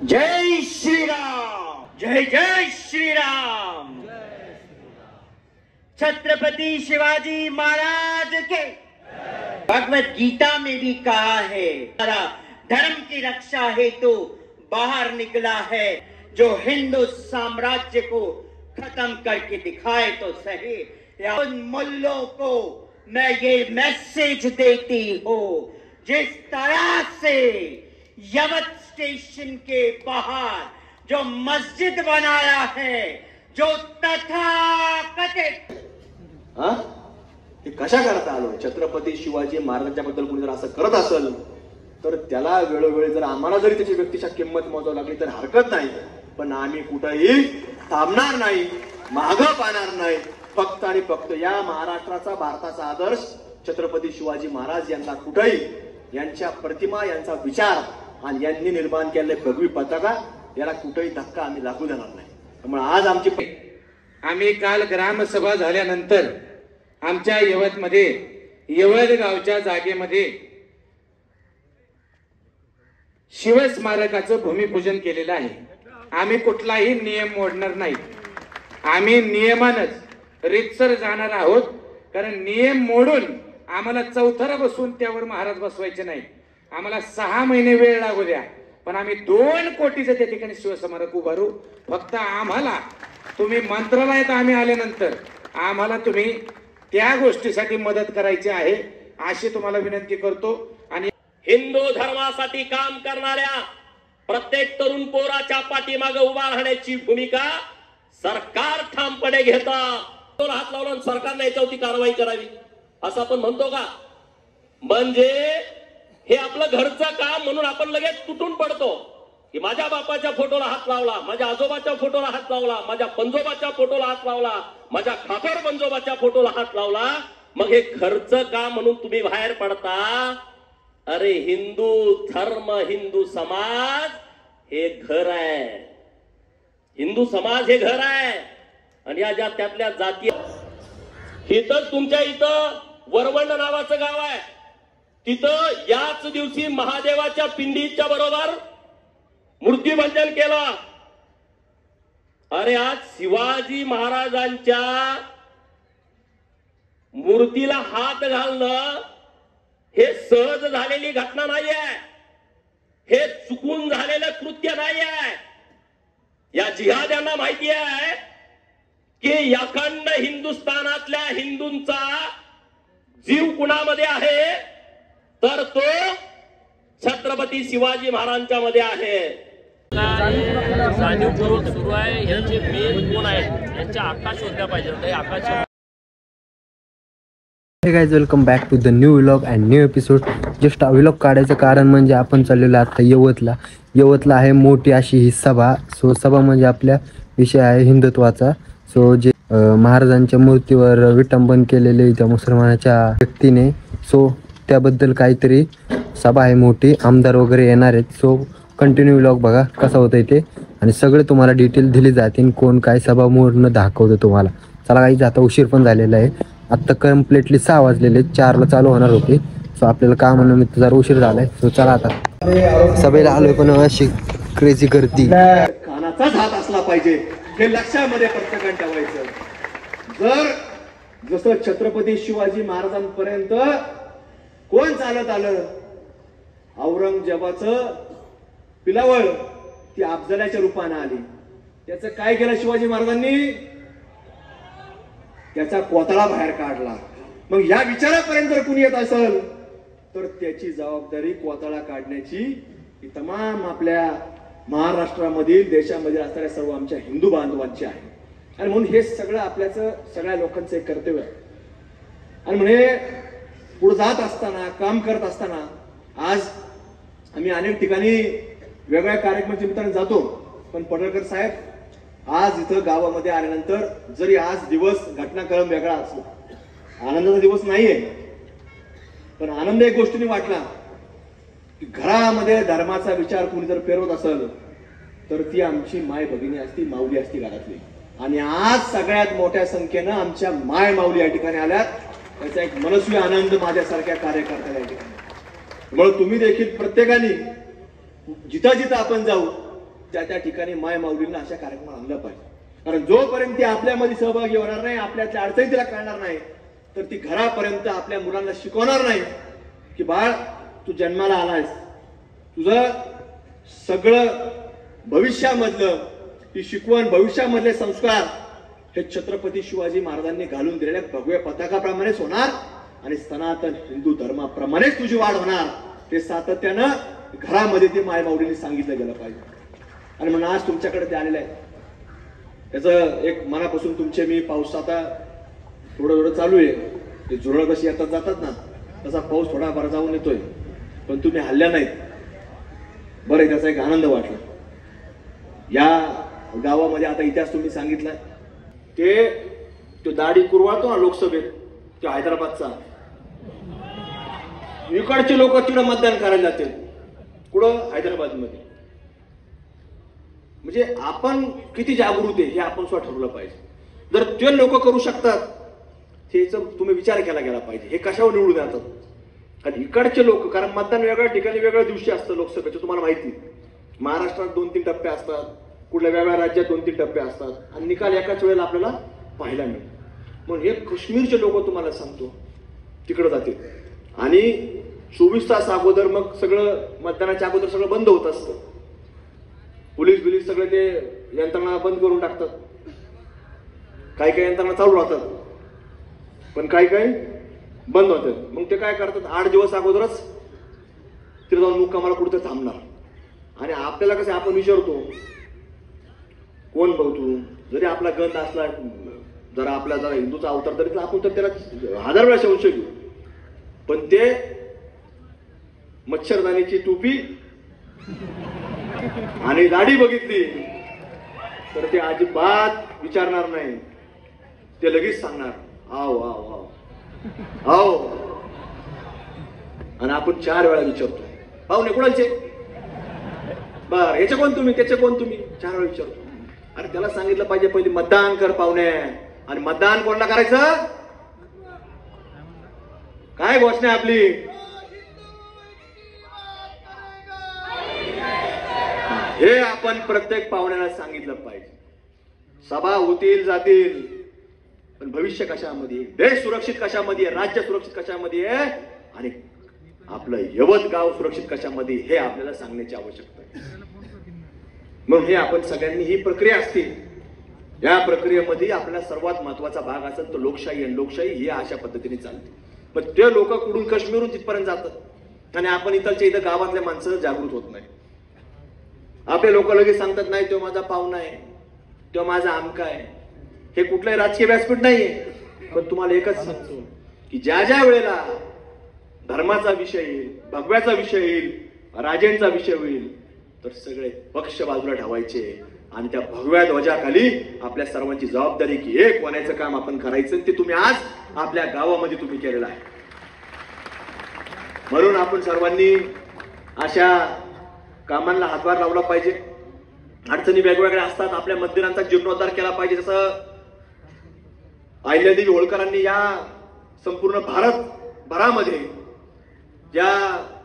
जय श्रीराम, जय जय श्रीराम। छत्रपति शिवाजी महाराज के भगवत गीता में भी कहा है, धर्म की रक्षा हेतु बाहर निकला है, जो हिंदू साम्राज्य को खत्म करके दिखाए तो सही। उन मुल्लों को मैं ये मैसेज देती हूँ, जिस तरह से यवत स्टेशन के बाहर जो मस्जिद बनाया है, जो तथाकथित हे कशा करता आलो? छत्रपती शिवाजी महाराजांच्या बद्दल कोणी जर असं करत असेल तर त्याला वेळोवेळी जर आम्हाला जरी त्याची व्यक्तिशः किंमत मोजावी लागली तर हरकत नाही, पण आम्ही कुठेही थांबणार नाही, मागं पाहणार नाही। फक्त आणि फक्त या महाराष्ट्राचा, भारताचा आदर्श छत्रपती शिवाजी महाराज यांना कुठेही, यांच्या प्रतिमा, यांचा विचार आणि यांनी निर्माण केलेले भगवी पताका याला कुठेही धक्का आम्ही लागू देणार नाही। त्यामुळे आज आम्ही काल ग्रामसभा झाल्यानंतर आमच्या यवतमध्ये, यवत गावच्या जागेमध्ये शिवस्मारकाचं भूमिपूजन केलेलं आहे। आम्ही कुठलाही नियम मोडणार नाही, आम्ही नियमानच रीतसर जाणार आहोत, कारण नियम मोडून आम्हाला चौथरा बसून त्यावर महाराज बसवायचे नाही। आम्हाला 6 महिने वेळ लागू द्या, पण आम्ही 2 कोटीचं त्या ठिकाणी शिवस्मारक उभारू। फक्त आम्हाला तुम्ही मंत्रालयात आम्ही आल्यानंतर आम्हाला तुम्ही त्या गोष्टीसाठी मदत करायची आहे अशी तुम्हाला विनंती करतो। आणि हिंदू धर्मासाठी काम करणाऱ्या प्रत्येक तरुण पोराच्या पाठीमागे उभा राहण्याची भूमिका सरकार ठामपणे घेतात। हात लावून सरकारने याच्यावरती कारवाई करावी असं आपण म्हणतो का? म्हणजे हे आपलं घरचं काम म्हणून आपण लगेच तुटून पडतो की माझ्या बापाच्या फोटोला हात लावला, माझ्या आजोबाच्या फोटोला हात लावला, माझ्या पंजोबाच्या फोटोला हात लावला, माझ्या खापर पंजोबाच्या फोटोला हात लावला, मग हे घरचं काम म्हणून तुम्ही बाहेर पडता। अरे हिंदू धर्म, हिंदू समाज हे घर आहे, हिंदू समाज हे घर आहे। आणि या ज्या त्यातल्या जाती, इथं तुमच्या इथं वरवंड नावाचं गाव आहे, तिथं याच दिवशी महादेवाच्या पिंडीच्या बरोबर मूर्तिभंजन केलं। अरे आज शिवाजी महाराजांच्या मूर्तीला हात घालणं हे सहज झालेली घटना नाही आहे, हे चुकून झालेलं कृत्य नाही आहे। या जिहाद्यांना माहिती आहे की अखंड हिंदुस्थानातल्या हिंदूंचा जीव कुणामध्ये आहे, तर तो छत्रपती शिवाजी महाराजांच्या मध्ये आहे। जाणीवपूर्वक सुरू आहे, यांचे मेन कोण आहेत यांच्या आकाश होत्या पाहिजे। Akash hey guys, welcome back to the new vlog and new episode. Just vlog काढायचं कारण म्हणजे आपण चाललेलो आता यवतला आहे मोठी अशी ही सभा। सो सभा म्हणजे आपल्या विषय आहे हिंदुत्वाचा। सो जे महाराजांच्या मूर्तीवर विटंबन केलेले त्या मुसलमानाच्या व्यक्तीने, सो त्याबद्दल काहीतरी सभा आहे मोठी, आमदार वगैरे येणार आहेत। सो कंटिन्यू व्लॉग बघा कसा होतं ते, आणि सगळे तुम्हाला डिटेल दिली जातील, कोण काय सभा मोडणं दाखवतं तुम्हाला। चला काही आता उशीर पण झालेला आहे, आत्ता कम्प्लिटली 6 वाजलेले, 4ला चालू होणार होते। सो आपल्याला कामानिमित्त जरा उशीर झालाय। सो चला आता सभेला आलोय, पण अशी क्रेझी गर्दी, कानाचाच हात असला पाहिजे हे लक्षामध्ये प्रत्येकाने ठेवायचं। जर जसं छत्रपती शिवाजी महाराजांपर्यंत कोण चालत आलं, औरंगजेबाचं पिलावळ ती अफजलाच्या रूपाने आली, त्याचं काय केलं शिवाजी महाराजांनी? त्याचा कोतळा बाहेर काढला। मग या विचारापर्यंत जर कुणी येत असेल तर त्याची जबाबदारी कोतळा काढण्याची ही तमाम आपल्या महाराष्ट्रामधील, देशामध्ये असणाऱ्या सर्व आमच्या हिंदू बांधवांची आहे। आणि म्हणून हे सगळं आपल्याचं, सगळ्या लोकांचं एक कर्तव्य आहे। आणि म्हणजे पुढे जात असताना, काम करत असताना, आज आम्ही अनेक ठिकाणी वेगवेगळ्या कार्यक्रमाच्या निमित्ताने जातो, पण पडळकर साहेब आज इथं गावामध्ये आल्यानंतर जरी आज दिवस घटनाक्रम वेगळा असला, आनंदाचा दिवस नाहीये, पण आनंद एक गोष्टीने वाटला की घरामध्ये धर्माचा विचार कोणी जर पेरवत असेल तर ती आमची माय भगिनी असती, माऊली असती घरातली। आणि आज सगळ्यात मोठ्या संख्येनं आमच्या माय माऊली या ठिकाणी आल्यात, त्याचा एक मनस्वी आनंद माझ्यासारख्या कार्यकर्त्याला या ठिकाणी। त्यामुळे तुम्ही देखील प्रत्येकाने जिथं जिथं आपण जाऊ त्या ठिकाणी माय माऊलींना अशा कार्यक्रमात आणलं पाहिजे. कारण जोपर्यंत ती आपल्यामध्ये सहभागी होणार नाही, आपल्यातल्या अडचणी तिला कळणार नाही, तर ती घरापर्यंत आपल्या मुलांना शिकवणार नाही की बाळ तू जन्माला आलायस, तुझं सगळं भविष्यामधलं ही शिकवण, भविष्यामधले संस्कार हे छत्रपती शिवाजी महाराजांनी घालून दिलेल्या भगव्या पताकाप्रमाणेच होणार आणि सनातन हिंदू धर्माप्रमाणेच तुझी वाढ होणार. ते सातत्यानं घरामध्ये ते मायमाऊलींनी सांगितलं गेलं पाहिजे. आणि म्हणून आज तुमच्याकडे ते आलेलं आहे. त्याचं एक मनापासून तुमचे मी पाऊस आता थोडं चालू आहे, ते झुरळ कशी येतात जातात ना, तसा पाऊस थोडा बरा जाऊन येतोय, पण तुम्ही हल्ल्या नाहीत. बरं, त्याचा एक आनंद वाटला. या गावामध्ये आता इतिहास तुम्ही सांगितलाय, ते दाढी कुरवाळतो ना लोकसभेत, तो हैदराबादचा, इकडचे लोक तिकडं मतदान करायला जातील. कुठं? हैदराबादमध्ये. म्हणजे आपण किती जागृत आहे हे आपण स्वतः ठरवलं पाहिजे. जर ते लोक करू शकतात त्याचा तुम्ही विचार केला गेला पाहिजे. हे कशावर निवडून येतात? कारण इकडचे लोक, कारण मतदान वेगळ्या ठिकाणी वेगळ्या दिवशी असतं लोकसभेचं, तुम्हाला माहिती. महाराष्ट्रात 2-3 टप्पे असतात, कुठल्या वेगळ्या राज्यात 2-3 टप्पे असतात, आणि निकाल एकाच वेळेला आपल्याला पाहायला मिळतो. म्हणून हे काश्मीरचे लोक तुम्हाला सांगतो तिकडे जातील, आणि 24 तास अगोदर मग सगळं मतदानाच्या अगोदर सगळं बंद होत असतं. पोलीस बिलीस सगळे ते यंत्रणा बंद करून टाकतात. काही यंत्रणा चालू राहतात, पण काही बंद होतात. मग ते काय करतात, 8 दिवस अगोदरच तिथे जाऊन मुक्कामाला कुठं थांबणार. आणि आपल्याला कसं आपण विचारतो कोण भाऊ तू, जरी आपला गंध असला, जरा आपला जरा हिंदूचा अवतार तरी आपण तर त्याला 1000 वेळा संशय घेऊ. पण ते मच्छरदानीची टोपी आणि दाढी बघितली तर ते अजिबात विचारणार नाही, ते लगेच सांगणार आओ आओ आओ आओ. आणि आपण 4 वेळा विचारतो, पाहुणे कुणाचे, बर याचे कोण तुम्ही, त्याचे कोण तुम्ही, 4 वेळा विचारतो. अरे त्याला सांगितलं पाहिजे पहिली मतदान कर पाहुणे. आणि मतदान कोणाला करायचं, काय घोषणा आहे आपली, हे आपण प्रत्येक पाहुण्याला सांगितलं पाहिजे. सभा होतील जातील, पण भविष्य कशामध्ये, देश सुरक्षित कशामध्ये, राज्य सुरक्षित कशामध्ये आहे, आणि आपलं यवत गाव सुरक्षित कशामध्ये, हे आपल्याला सांगण्याची आवश्यकता आहे. म्हणून हे आपण सगळ्यांनी, ही प्रक्रिया असते, या प्रक्रियेमध्ये आपल्याला सर्वात महत्वाचा भाग असेल तो लोकशाही. आणि लोकशाही ही अशा पद्धतीने चालते. पण ते लोक कुठून काश्मीरहून तिथपर्यंत जातात, आणि आपण इथलच्या इथं गावातल्या माणसं जागृत होत नाही. आपले लोक लगेच सांगतात नाही तो माझा पाहुणा आहे, तो माझा आमका आहे. हे कुठलंही राजकीय व्यासपीठ नाहीये. पण तुम्हाला एकच सांगतो की ज्या ज्या वेळेला धर्माचा विषय येईल, भगव्याचा विषय येईल, राजेंचा विषय होईल, तर सगळे पक्ष बाजूला ठेवायचे आणि त्या भगव्या ध्वजाखाली आपल्या सर्वांची जबाबदारी की एक होण्याचं काम आपण करायचं. ते तुम्ही आज आपल्या गावामध्ये तुम्ही केलेलं आहे. म्हणून आपण सर्वांनी अशा कामांना हातभार लावला पाहिजे. अडचणी वेगवेगळ्या असतात, आपल्या मंदिरांचा जीर्णोद्धार केला पाहिजे. जसं अहिल्यादेवी होळकरांनी या संपूर्ण भारतभरामध्ये ज्या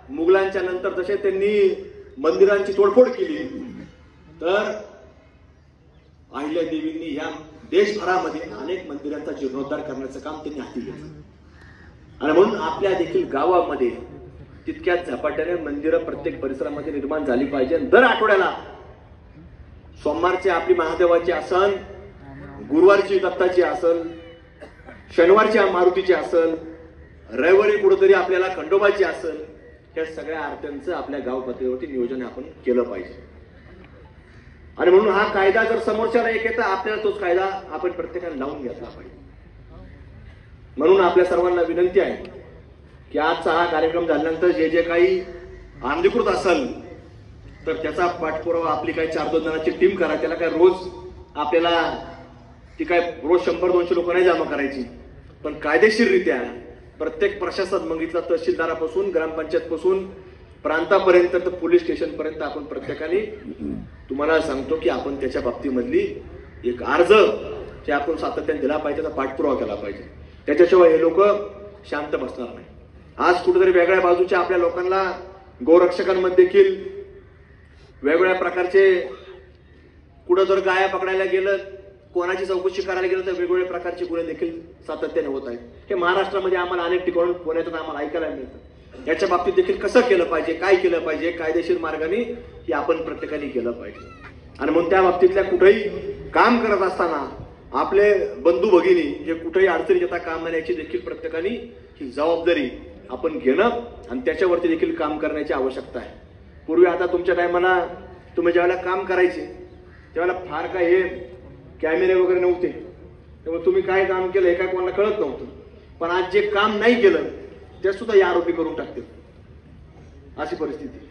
मुघलांच्या नंतर जसे त्यांनी मंदिरांची तोडफोड केली, तर अहिल्यादेवींनी या देशभरामध्ये अनेक मंदिरांचा जीर्णोद्धार करण्याचं काम त्यांनी हाती घेतलं. आणि म्हणून आपल्या देखील गावामध्ये तितक्याच झपाट्याने मंदिरं प्रत्येक परिसरामध्ये निर्माण झाली पाहिजे. दर आठवड्याला सोमवारची आपली महादेवाची असन, गुरुवारची दत्ताची असल, शनिवारची मारुतीची असल, रविवारी कुठेतरी आपल्याला खंडोबाची असल, या सगळ्या आरत्यांचं आपल्या गाव पातळीवरती नियोजन आपण केलं पाहिजे. आणि म्हणून हा कायदा जर समोरच्याला एक येतं, आपल्याला तोच कायदा आपण प्रत्येकाने लावून घेतला पाहिजे. म्हणून आपल्या सर्वांना विनंती आहे की आजचा हा कार्यक्रम झाल्यानंतर जे जे काही अनधिकृत असेल तर त्याचा पाठपुरावा आपली काही 4-2 जणांची टीम करा. त्याला काय रोज आपल्याला ती काय रोज 100-200 लोक नाही जमा करायची, पण कायदेशीररित्या प्रत्येक प्रशासन बघितला, तहसीलदारापासून ग्रामपंचायतपासून प्रांतापर्यंत तर पोलीस स्टेशन पर्यंत आपण प्रत्येकाने तुम्हाला सांगतो की आपण त्याच्या बाबतीमधली एक अर्ज जे आपण सातत्याने दिला पाहिजे, त्याचा पाठपुरावा केला पाहिजे. त्याच्याशिवाय हे लोक शांत बसणार नाही. आज कुठेतरी वेगळ्या बाजूच्या आपल्या लोकांना गोरक्षकांमध्ये देखील वेगवेगळ्या प्रकारचे कुठं जर गाया पकडायला गेलं, कोणाची चौकशी करायला गेलं तर वेगवेगळ्या प्रकारचे गुन्हे देखील सातत्याने होत आहेत. हे महाराष्ट्रामध्ये आम्हाला अनेक ठिकाणून पुण्यातून आम्हाला ऐकायला मिळतं. याच्या बाबतीत देखील कसं केलं पाहिजे, काय केलं पाहिजे, कायदेशीर मार्गाने हे आपण प्रत्येकाने केलं पाहिजे. आणि म्हणून त्या बाबतीतल्या कुठेही काम करत असताना आपले बंधू भगिनी हे कुठेही अडचणी येता कामा नये याची देखील प्रत्येकाने ही जबाबदारी आपण घेणं आणि त्याच्यावरती देखील काम करण्याची आवश्यकता आहे. पूर्वी आता तुमच्या टायमाला तुम्ही ज्यावेळेला काम करायचे त्यावेळेला फार काय हे कॅमेरे वगैरे नव्हते, त्यामुळे तुम्ही काय काम केलं हे काय कोणाला कळत नव्हतं. पण आज जे काम नाही केलं ते सुद्धा या आरोपी करून टाकतील, अशी परिस्थिती.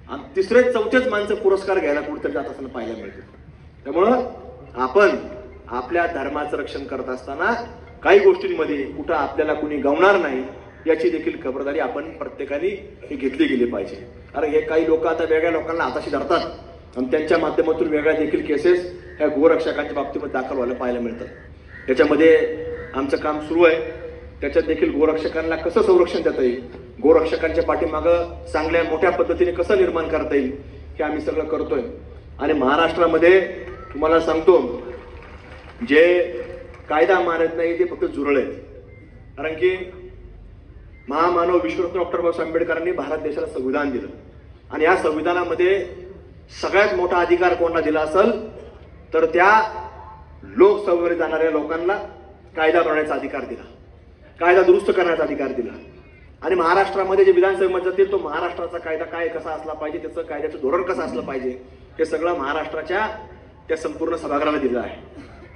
आणि तिसरेच चौथेच माणसं पुरस्कार घ्यायला कुठेतरी जात असताना पाहायला मिळते. त्यामुळं आपण आपल्या धर्माचं रक्षण करत असताना काही गोष्टींमध्ये कुठं आपल्याला कुणी गवणार नाही याची देखील खबरदारी आपण प्रत्येकाने ही घेतली गेली पाहिजे. कारण हे काही लोक आता वेगळ्या लोकांना हाताशी धरतात आणि त्यांच्या माध्यमातून वेगळ्या देखील केसेस ह्या गोरक्षकांच्या बाबतीमध्ये दाखल व्हायला पाहायला मिळतात. त्याच्यामध्ये आमचं काम सुरू आहे. त्याच्यात देखील गोरक्षकांना कसं संरक्षण देता येईल, गोरक्षकांच्या पाठीमागं चांगल्या मोठ्या पद्धतीने कसं निर्माण करता येईल हे आम्ही सगळं करतोय. आणि महाराष्ट्रामध्ये तुम्हाला सांगतो, जे कायदा मानत नाही ते फक्त झुरळ आहेत. कारण की महामानव विश्वरत्न डॉक्टर बाबासाहेब आंबेडकरांनी भारत देशाला संविधान दिलं आणि या संविधानामध्ये सगळ्यात मोठा अधिकार कोणाला दिला असेल तर त्या लोकसभेवर जाणाऱ्या लोकांना कायदा बनवण्याचा अधिकार दिला, कायदा दुरुस्त करण्याचा अधिकार दिला. आणि महाराष्ट्रामध्ये जे विधानसभेमध्ये जातील तो महाराष्ट्राचा कायदा काय कसा असला पाहिजे, त्याचं कायद्याचं धोरण कसं असलं पाहिजे हे सगळं महाराष्ट्राच्या त्या संपूर्ण सभागृहाला दिलं आहे.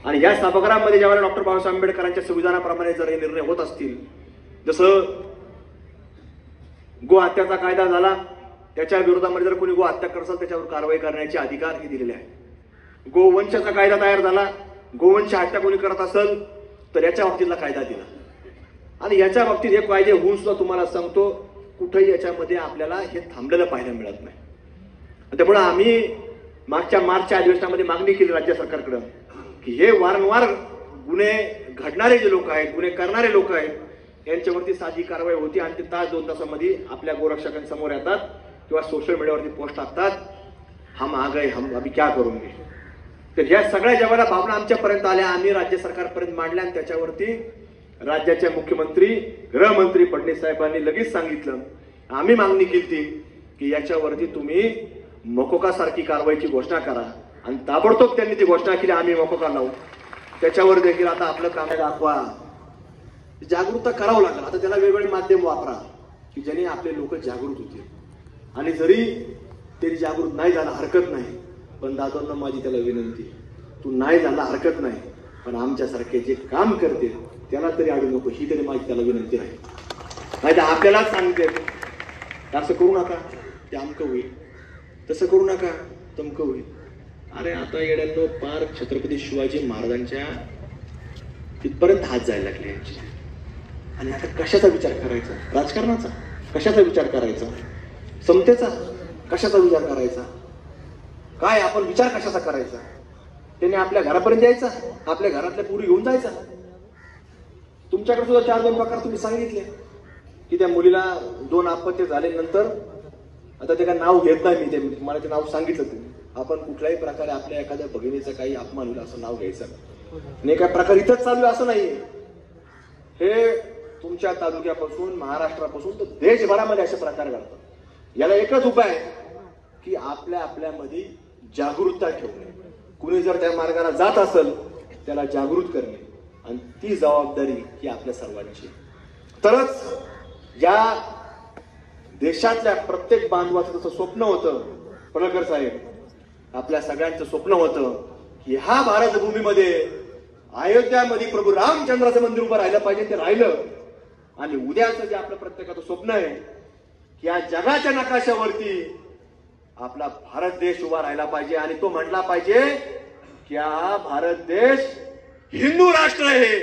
आणि या सभागृहामध्ये ज्यावेळेला डॉक्टर बाबासाहेब आंबेडकरांच्या संविधानाप्रमाणे जर हे निर्णय होत असतील, जसं गो हत्याचा कायदा झाला, त्याच्या विरोधामध्ये जर कोणी गो हत्या करत असेल त्याच्यावर कारवाई करण्याचे अधिकार हे दिलेले आहे. गोवंशाचा कायदा तयार झाला, गोवंश हत्या कोणी करत असेल तर याच्या बाबतीतला कायदा दिला. आणि याच्या बाबतीत हे कायदे होऊन सुद्धा तुम्हाला सांगतो कुठेही याच्यामध्ये आपल्याला हे थांबलेलं पाहायला मिळत नाही. त्यामुळे आम्ही मागच्या मार्चच्या अधिवेशनामध्ये मागणी केली राज्य सरकारकडं की हे वारंवार गुन्हे घडणारे जे लोक आहेत, गुन्हे करणारे लोक आहेत यांच्यावरती साधी कारवाई होती आणि ते तास 2 तासामध्ये आपल्या गोरक्षकांसमोर येतात किंवा सोशल मीडियावरती पोस्ट टाकतात, हम आ गए, हम अभी क्या करूंगे. तर ह्या सगळ्या ज्यावेळेला भावना आमच्यापर्यंत आल्या, आम्ही राज्य सरकारपर्यंत मांडल्या आणि त्याच्यावरती राज्याचे मुख्यमंत्री गृहमंत्री फडणवीस साहेबांनी लगेच सांगितलं, आम्ही मागणी केली की याच्यावरती तुम्ही मकोका सारखी कारवाईची घोषणा करा. आणि ताबडतोब त्यांनी ती घोषणा केली, आम्ही मकोका लावू. त्याच्यावर देखील आता आपलं काम दाखवा, जागरूकता करावं लागेल. आता त्याला वेगवेगळे माध्यम वापरा की ज्याने आपले लोक जागृत होतील. आणि जरी तरी जागृत नाही झाला हरकत नाही, पण दादांना माझी त्याला विनंती, तू नाही झाला हरकत नाही, पण आमच्यासारखे जे काम करते त्याला तरी अडू नको, ही तरी माझी त्याला विनंती आहे. नाही तर आपल्यालाच सांगते असं करू नका ते अमकं होईल, तसं करू नका तमकं होईल. अरे आता येड्यांनो पार छत्रपती शिवाजी महाराजांच्या तिथपर्यंत हात जायला लागले यांचे. आणि आता कशाचा विचार करायचा, राजकारणाचा कशाचा विचार करायचा, समतेचा कशाचा विचार करायचा, काय आपण विचार कशाचा करायचा. त्याने आपल्या घरापर्यंत यायचा, आपल्या घरातल्या पुरी घेऊन जायचा. तुमच्याकडे सुद्धा 4-2 प्रकार तुम्ही सांगितले की त्या मुलीला 2 अपत्य झाल्यानंतर, आता ते काय नाव घेत नाही मी, ते मला ते नाव सांगितलं तुम्ही, आपण कुठल्याही प्रकारे आपल्या एखाद्या भगिनीचा काही अपमान होईल असं नाव घ्यायचं नाही. काय प्रकार इथंच चालू आहे असं नाहीये, हे तुमच्या तालुक्यापासून महाराष्ट्रापासून तर देशभरामध्ये असे प्रकार घडतात. याला एकच उपाय आहे की आपल्यामध्ये जागरूकता ठेवणे. कुणी जर त्या मार्गाला जात असेल त्याला जागृत करणे, आणि ती जबाबदारी ही आपल्या सर्वांची. तरच या देशातल्या प्रत्येक बांधवाचं जसं स्वप्न होतं पडळकर साहेब, आपल्या सगळ्यांचं स्वप्न होतं की ह्या भारत भूमीमध्ये अयोध्यामध्ये प्रभू रामचंद्राचं मंदिर उभं राहिलं पाहिजे, ते राहिलं. आणि उद्याचं जे आपलं प्रत्येकाचं स्वप्न आहे की या जगाच्या नकाशावरती आपला भारत देश उभा राहिला पाहिजे. आणि तो म्हटला पाहिजे की हा भारत देश हिंदू राष्ट्र आहे.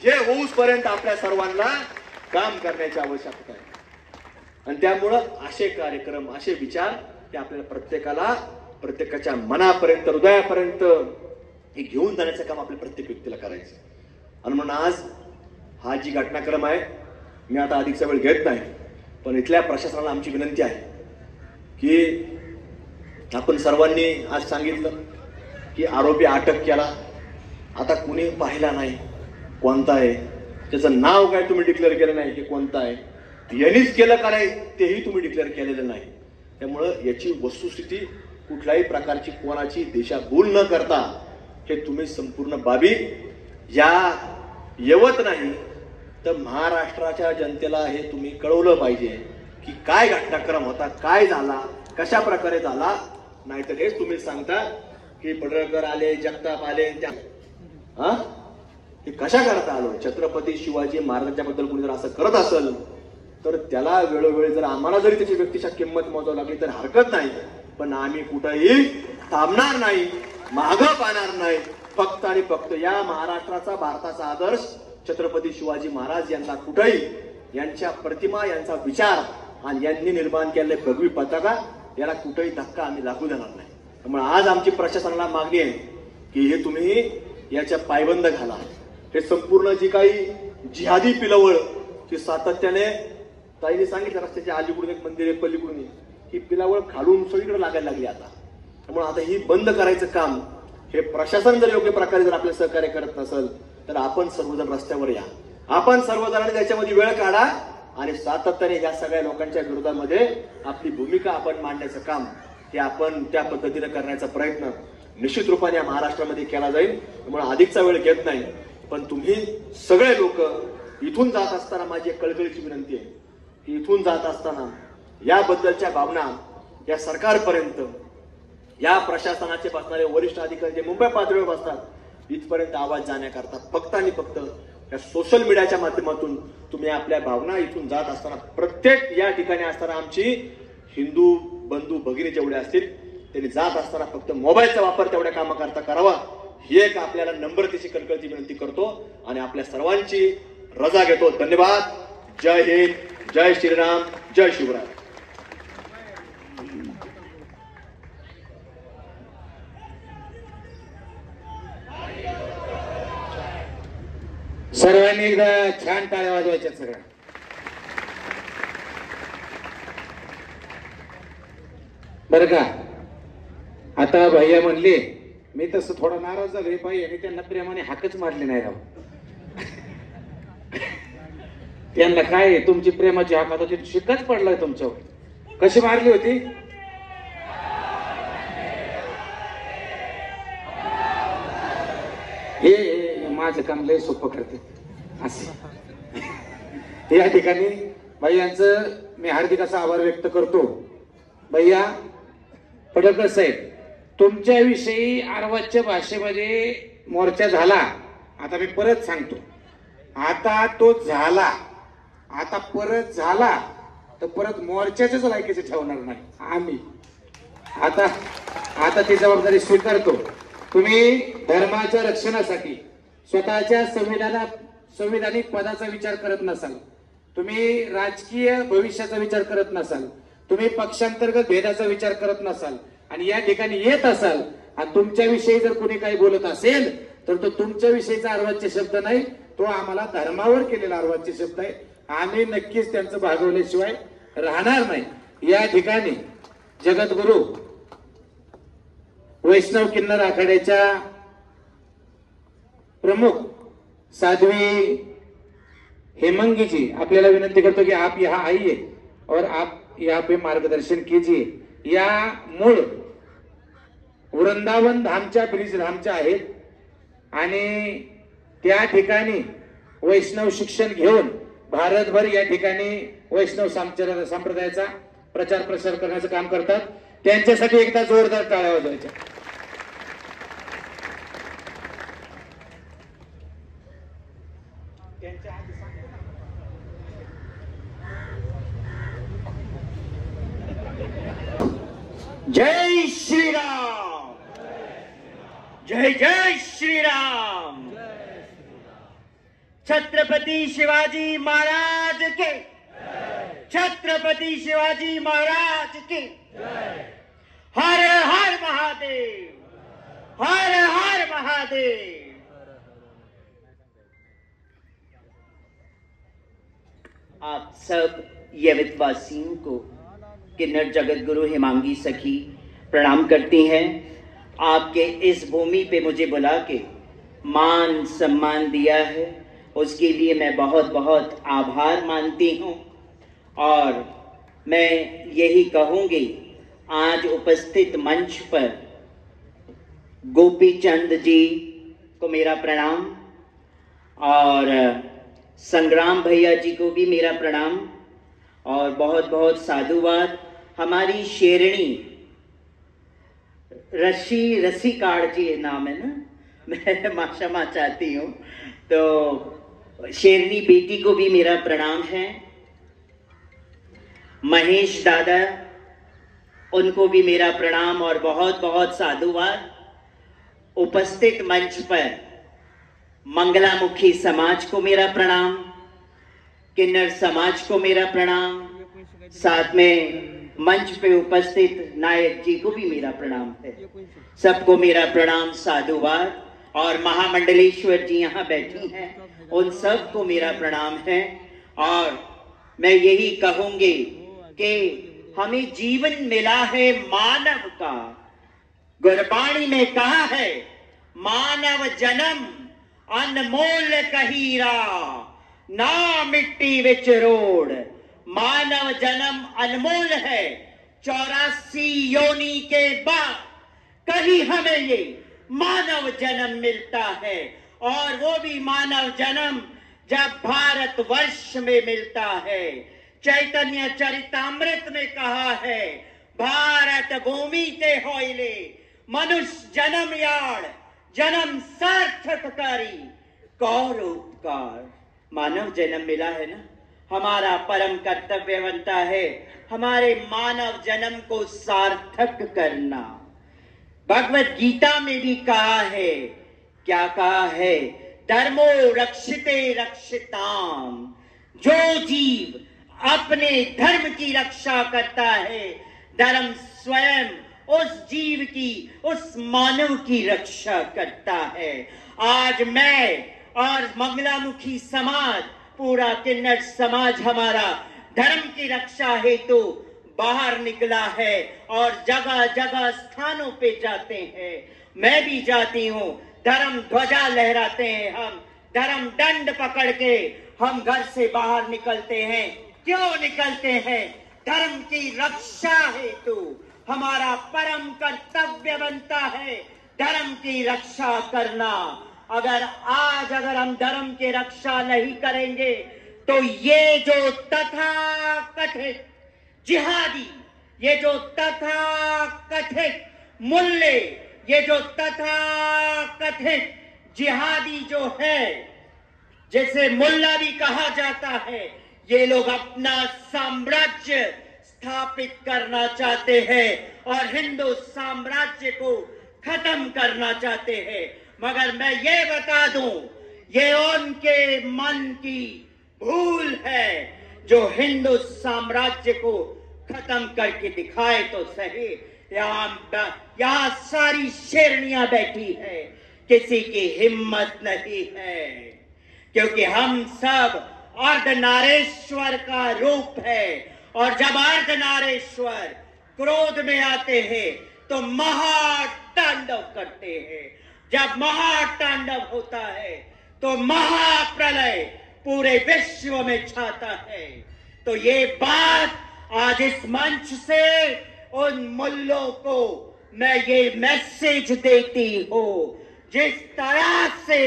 हे होऊसपर्यंत आपल्या सर्वांना काम करण्याची आवश्यकता आहे. आणि त्यामुळं असे कार्यक्रम, असे विचार हे आपल्याला प्रत्येकाला, प्रत्येकाच्या मनापर्यंत, हृदयापर्यंत हे घेऊन जाण्याचं काम आपल्या प्रत्येक व्यक्तीला करायचं. आणि म्हणून आज हा जी घटनाक्रम आहे, मी आता अधिकचा वेळ घेत नाही, पण इथल्या प्रशासनाला आमची विनंती आहे की आपण सर्वांनी आज सांगितलं की आरोपी अटक केला, आता कुणी पाहिला नाही कोणता आहे, त्याचं नाव काय तुम्ही डिक्लेअर केलं नाही की कोणता आहे, यांनीच केलं का नाही तेही तुम्ही डिक्लेअर केलेलं नाही. त्यामुळं याची वस्तुस्थिती कुठल्याही प्रकारची कोणाची दिशाभूल न करता हे तुम्ही संपूर्ण बाबी या यवत नाही तर महाराष्ट्राच्या जनतेला हे तुम्ही कळवलं पाहिजे की काय घटनाक्रम होता, काय झाला, कशा प्रकारे झाला. नाहीतर हेच तुम्ही सांगता की पडळकर आले, जगताप आले, हे कशा करता आलो. छत्रपती शिवाजी महाराजांच्या बद्दल कुणी जर असं करत असेल तर त्याला वेळोवेळी जर आम्हाला जरी त्याची व्यक्तिशः किंमत मोजावी लागली तर हरकत नाही, पण आम्ही कुठेही थांबणार नाही, मागं पाहणार नाही. फक्त आणि फक्त या महाराष्ट्राचा, भारताचा आदर्श छत्रपती शिवाजी महाराज यांना कुठेही, यांच्या प्रतिमा, यांचा विचार आणि यांनी निर्माण केलेले भगवी पताका याला कुठेही धक्का आम्ही लागू देणार नाही. त्यामुळे आज आमची प्रशासनाला मागणी आहे की हे तुम्ही याच्या पायबंद घाला. हे संपूर्ण जी काही जिहादी पिलवळ की सातत्याने ताईने सांगितलं रस्त्याच्या अलीकडून एक मंदिर आहे, पलीकडून ही पिलावळ खालून सगळीकडे लागायला लागली आता. त्यामुळे आता ही बंद करायचं काम हे प्रशासन जर योग्य प्रकारे जर आपलं सहकार्य करत नसेल तर आपण सर्वजण रस्त्यावर या. आपण सर्वजणांनी त्याच्यामध्ये वेळ काढा आणि सातत्याने या सगळ्या लोकांच्या विरोधामध्ये आपली भूमिका आपण मांडण्याचं काम हे आपण त्या पद्धतीने करण्याचा प्रयत्न निश्चित रूपाने या महाराष्ट्रामध्ये केला जाईल. त्यामुळे अधिकचा वेळ घेत नाही, पण तुम्ही सगळे लोक इथून जात असताना माझी एक कळकळीची विनंती आहे की इथून जात असताना याबद्दलच्या भावना या सरकारपर्यंत, या प्रशासनाचे बसणारे वरिष्ठ अधिकारी जे मुंबई पातळीवर बसतात इथपर्यंत आवाज जाण्याकरता फक्त आणि फक्त या सोशल मीडियाच्या माध्यमातून तुम्ही आपल्या भावना इथून जात असताना प्रत्येक या ठिकाणी असताना आमची हिंदू बंधू भगिनी जेवढे असतील त्यांनी जात असताना फक्त मोबाईलचा वापर तेवढ्या कामाकरता करावा, ही एक आपल्याला नम्रतेची कळकळीची विनंती करतो आणि आपल्या सर्वांची रजा घेतो. धन्यवाद. जय हिंद, जय श्रीराम, जय शिवराय. सर्वांनी एकदा छान टाळ्या वाजवायच्या सगळ्या. बरं का, आता भैया म्हणले, मी तसं थोडा नाराज झालोय बाई आणि त्यांना प्रेमाने हाकच मारली नाही राव. त्यांना काय तुमची प्रेमाची हाक आता शिक्काच पडलाय तुमच्यावर. कशी मारली होती? हे माझं काम लय सोपं करते असं. या ठिकाणी भैयांचं मी हार्दिक असा आभार व्यक्त करतो. भैया पडळकर साहेब, तुमच्याविषयी आरवाच्या भाषेमध्ये मोर्चा झाला. आता मी परत सांगतो, आता तो झाला, आता परत झाला तर परत मोर्चाच्याच लायकीचे ठेवणार नाही आम्ही. आता ती जबाबदारी स्वीकारतो. तुम्ही धर्माच्या रक्षणासाठी स्वतःच्या संविधानिक पदाचा विचार करत नसाल, तुम्ही राजकीय भविष्याचा विचार करत नसाल, तुम्ही पक्षांतर्गत भेदाचा विचार करत नसाल आणि या ठिकाणी येत असाल आणि तुमच्याविषयी जर कोणी काही बोलत असेल तर तो तुमच्याविषयीचा अर्वाच्य शब्द नाही, तो आम्हाला धर्मावर केलेला अर्वाच्य शब्द आहे. आम्ही नक्कीच त्यांचं भागवल्याशिवाय राहणार नाही. या ठिकाणी जगद्गुरु वैष्णव किन्नर आखाड्याच्या प्रमुख साध्वी हेमंगी जी आपल्याला विनंती करतो की आप यहाँ आइए और आप यहाँ पे मार्गदर्शन कीजिए. या मूळ वृंदावन धामच्या ब्रिज धामच्या आहेत आणि त्या ठिकाणी वैष्णव शिक्षण घेऊन भारतभर या ठिकाणी वैष्णव संप्रदायाचा प्रचार प्रसार करण्याचं काम करतात. त्यांच्यासाठी एकदा जोरदार टाळ्या वाजवायच्या. जय श्रीराम, जय जय श्रीराम. छत्रपती शिवाजी महाराज के, छत्रपती शिवाजी महाराज के. हर हर महादेव, हर हर महादेव. आप सब यवितवासियों को किन्नर जगत गुरु हेमांगी सखी प्रणाम करती हैं आपके इस भूमि पे मुझे बुला के मान सम्मान दिया है, उसके लिए मैं बहुत बहुत आभार मानती हूँ। और मैं यही कहूँगी, आज उपस्थित मंच पर गोपी चंद जी को मेरा प्रणाम और संग्राम भैया जी को भी मेरा प्रणाम और बहुत बहुत साधुवाद। हमारी शेरणी रसी काड़ जी नाम है ना, मैं क्षमा चाहती हूँ, तो शेरनी बेटी को भी मेरा प्रणाम है। महेश दादा, उनको भी मेरा प्रणाम और बहुत बहुत साधुवाद। उपस्थित मंच पर मंगलामुखी समाज को मेरा प्रणाम, किन्नर समाज को मेरा प्रणाम, साथ में मंच पे उपस्थित नायक जी को भी मेरा प्रणाम है। सबको मेरा प्रणाम साधुवाद। और महामंडलेश्वर जी यहाँ बैठी हैं, उन सबको मेरा प्रणाम है। और मैं यही कहूंगी कि हमें जीवन मिला है मानव का। गुरबाणी में कहा है, मानव जन्म अनमोल कहीरा, ना मिट्टी विच रोड़। मानव जन्म अनमोल है। 84 योनि के बाद कहीं हमें ये मानव जन्म मिलता है, और वो भी मानव जन्म जब भारतवर्ष में मिलता है। चैतन्य चरितामृत में कहा है, भारत भूमि ते होइले मनुष्य जन्म याड़, जन्म सार्थक करी कौर उपकार। मानव जन्म मिला है ना, हमारा परम कर्तव्य बनता है हमारे मानव जन्म को सार्थक करना। भगवत गीता में भी कहा है, क्या कहा है, धर्मो रक्षिते रक्षिताम। जो जीव अपने धर्म की रक्षा करता है, धर्म स्वयं उस जीव की, उस मानव की रक्षा करता है। आज मैं और मंगलामुखी समाज, पूरा किन्नर समाज हमारा धर्म की रक्षा हेतु बाहर निकला है और जगह जगह स्थानों पे जाते हैं। मैं भी जाती हूँ, धर्म ध्वजा लहराते हैं, हम धर्म दंड पकड़ के हम घर से बाहर निकलते हैं। क्यों निकलते हैं? धर्म की रक्षा हेतु। हमारा परम कर्तव्य बनता है धर्म की रक्षा करना। अगर हम धर्म की रक्षा नहीं करेंगे तो ये जो तथाकथित जिहादी, ये जो तथाकथित मुल्ले, ये जो तथाकथित जिहादी जो है, जैसे मुल्ला भी कहा जाता है, ये लोग अपना साम्राज्य स्थापित करना चाहते हैं और हिंदू साम्राज्य को खत्म करना चाहते हैं। मगर मैं ये बता दूं, ये उनके मन की भूल है। जो हिंदू साम्राज्य को खत्म करके दिखाए तो सही। यहाँ सारी शेरनियां बैठी है, किसी की हिम्मत नहीं है, क्योंकि हम सब अर्धनारेश्वर का रूप है। और जब अर्धनारेश्वर क्रोध में आते हैं तो महातांडव करते हैं। जब महातांडव होता है तो महाप्रलय पूरे विश्व में छाता है। तो ये बात आज इस मंच से उन मुल्लों को मैं ये मैसेज देती हूँ, जिस तरह से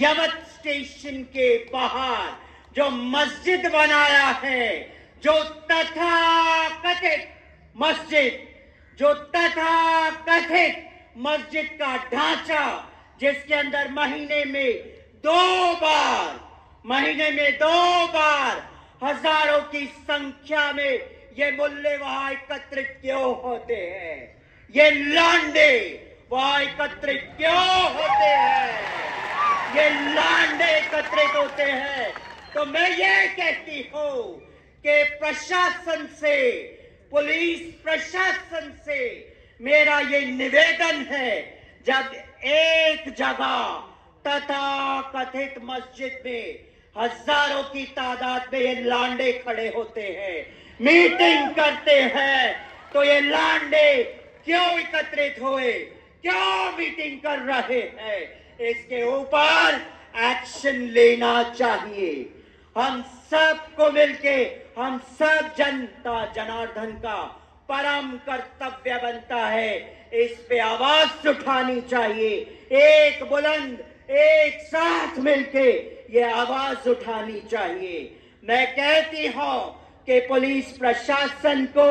यवत स्टेशन के बाहर जो मस्जिद बनाया है, जो तथाकथित मस्जिद, जो तथाकथित मस्जिद का ढांचा, जिसके अंदर महीने में दो बार हजारों की संख्या में ये मुल्ले वहां एकत्रित क्यों होते हैं? ये लांडे वहां एकत्रित क्यों होते हैं? ये लांडे एकत्रित होते हैं। तो मैं ये कहती हूँ कि प्रशासन से, पुलिस प्रशासन से मेरा ये निवेदन है, जब एक जगह तथाकथित मस्जिद में हजारों की तादाद में ये लांडे खड़े होते हैं, मीटिंग करते हैं, तो ये लांडे क्यों एकत्रित हुए? क्यों मीटिंग कर रहे हैं, इसके ऊपर एक्शन लेना चाहिए। हम सबको मिलके, हम सब जनता जनार्दन का परम कर्तव्य बनता है, इस पे आवाज उठानी चाहिए। एक बुलंद, एक साथ मिलके ये आवाज उठानी चाहिए। मैं कहती हूं कि पुलिस प्रशासन को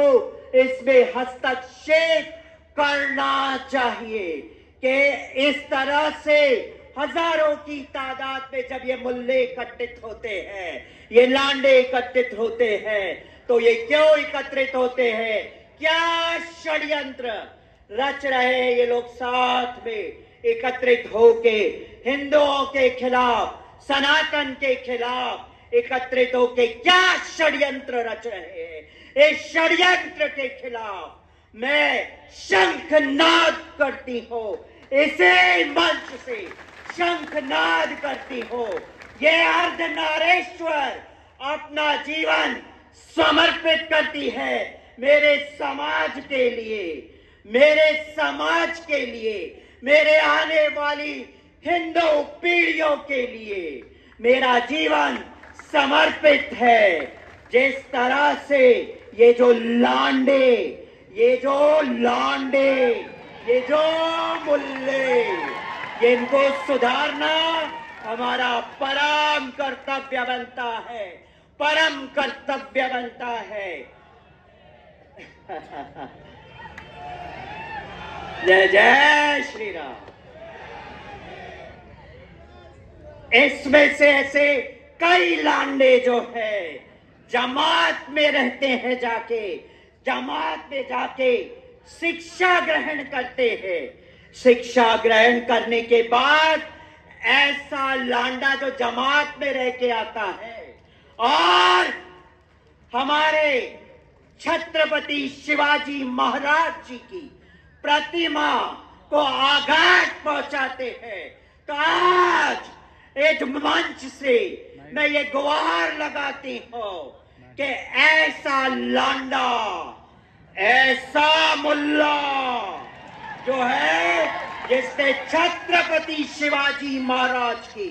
इसमें हस्तक्षेप करना चाहिए कि इस तरह से हजारों की तादाद में जब ये मुल्ले एकत्रित होते हैं, ये लांडे एकत्रित होते हैं, तो ये क्यों एकत्रित होते हैं? क्या षड्यंत्र रच रहे हैं ये लोग साथ में एकत्रित होके हिंदुओं के खिलाफ, सनातन के खिलाफ एकत्रित होके क्या षड्यंत्र रच रहे हैं? इस षड्यंत्र के खिलाफ मैं शंखनाद करती हूं, इसे मंच से शंखनाद करती हूं। ये अर्धनारेश्वर अपना जीवन समर्पित करती है मेरे समाज के लिए, मेरे समाज के लिए, मेरे आने वाली हिंदू पीढ़ियों के लिए मेरा जीवन समर्पित है। जिस तरह से ये जो लांडे, ये जो मुल्ले, इनको सुधारना हमारा परम कर्तव्य बनता है, परम कर्तव्य बनता है। जय जय श्री राम। इसमें से ऐसे कई लांडे जो है जमात में रहते हैं, जमात में जाके शिक्षा ग्रहण करते हैं। शिक्षा ग्रहण करने के बाद ऐसा लांडा जो जमात में रह के आता है और हमारे छत्रपति शिवाजी महाराज जी की प्रतिमा को आघात पहुंचाते हैं, तो आज एक मंच से मैं ये गुहार लगाती हूं कि ऐसा लांडा, ऐसा मुल्ला जो है जिसने छत्रपति शिवाजी महाराज की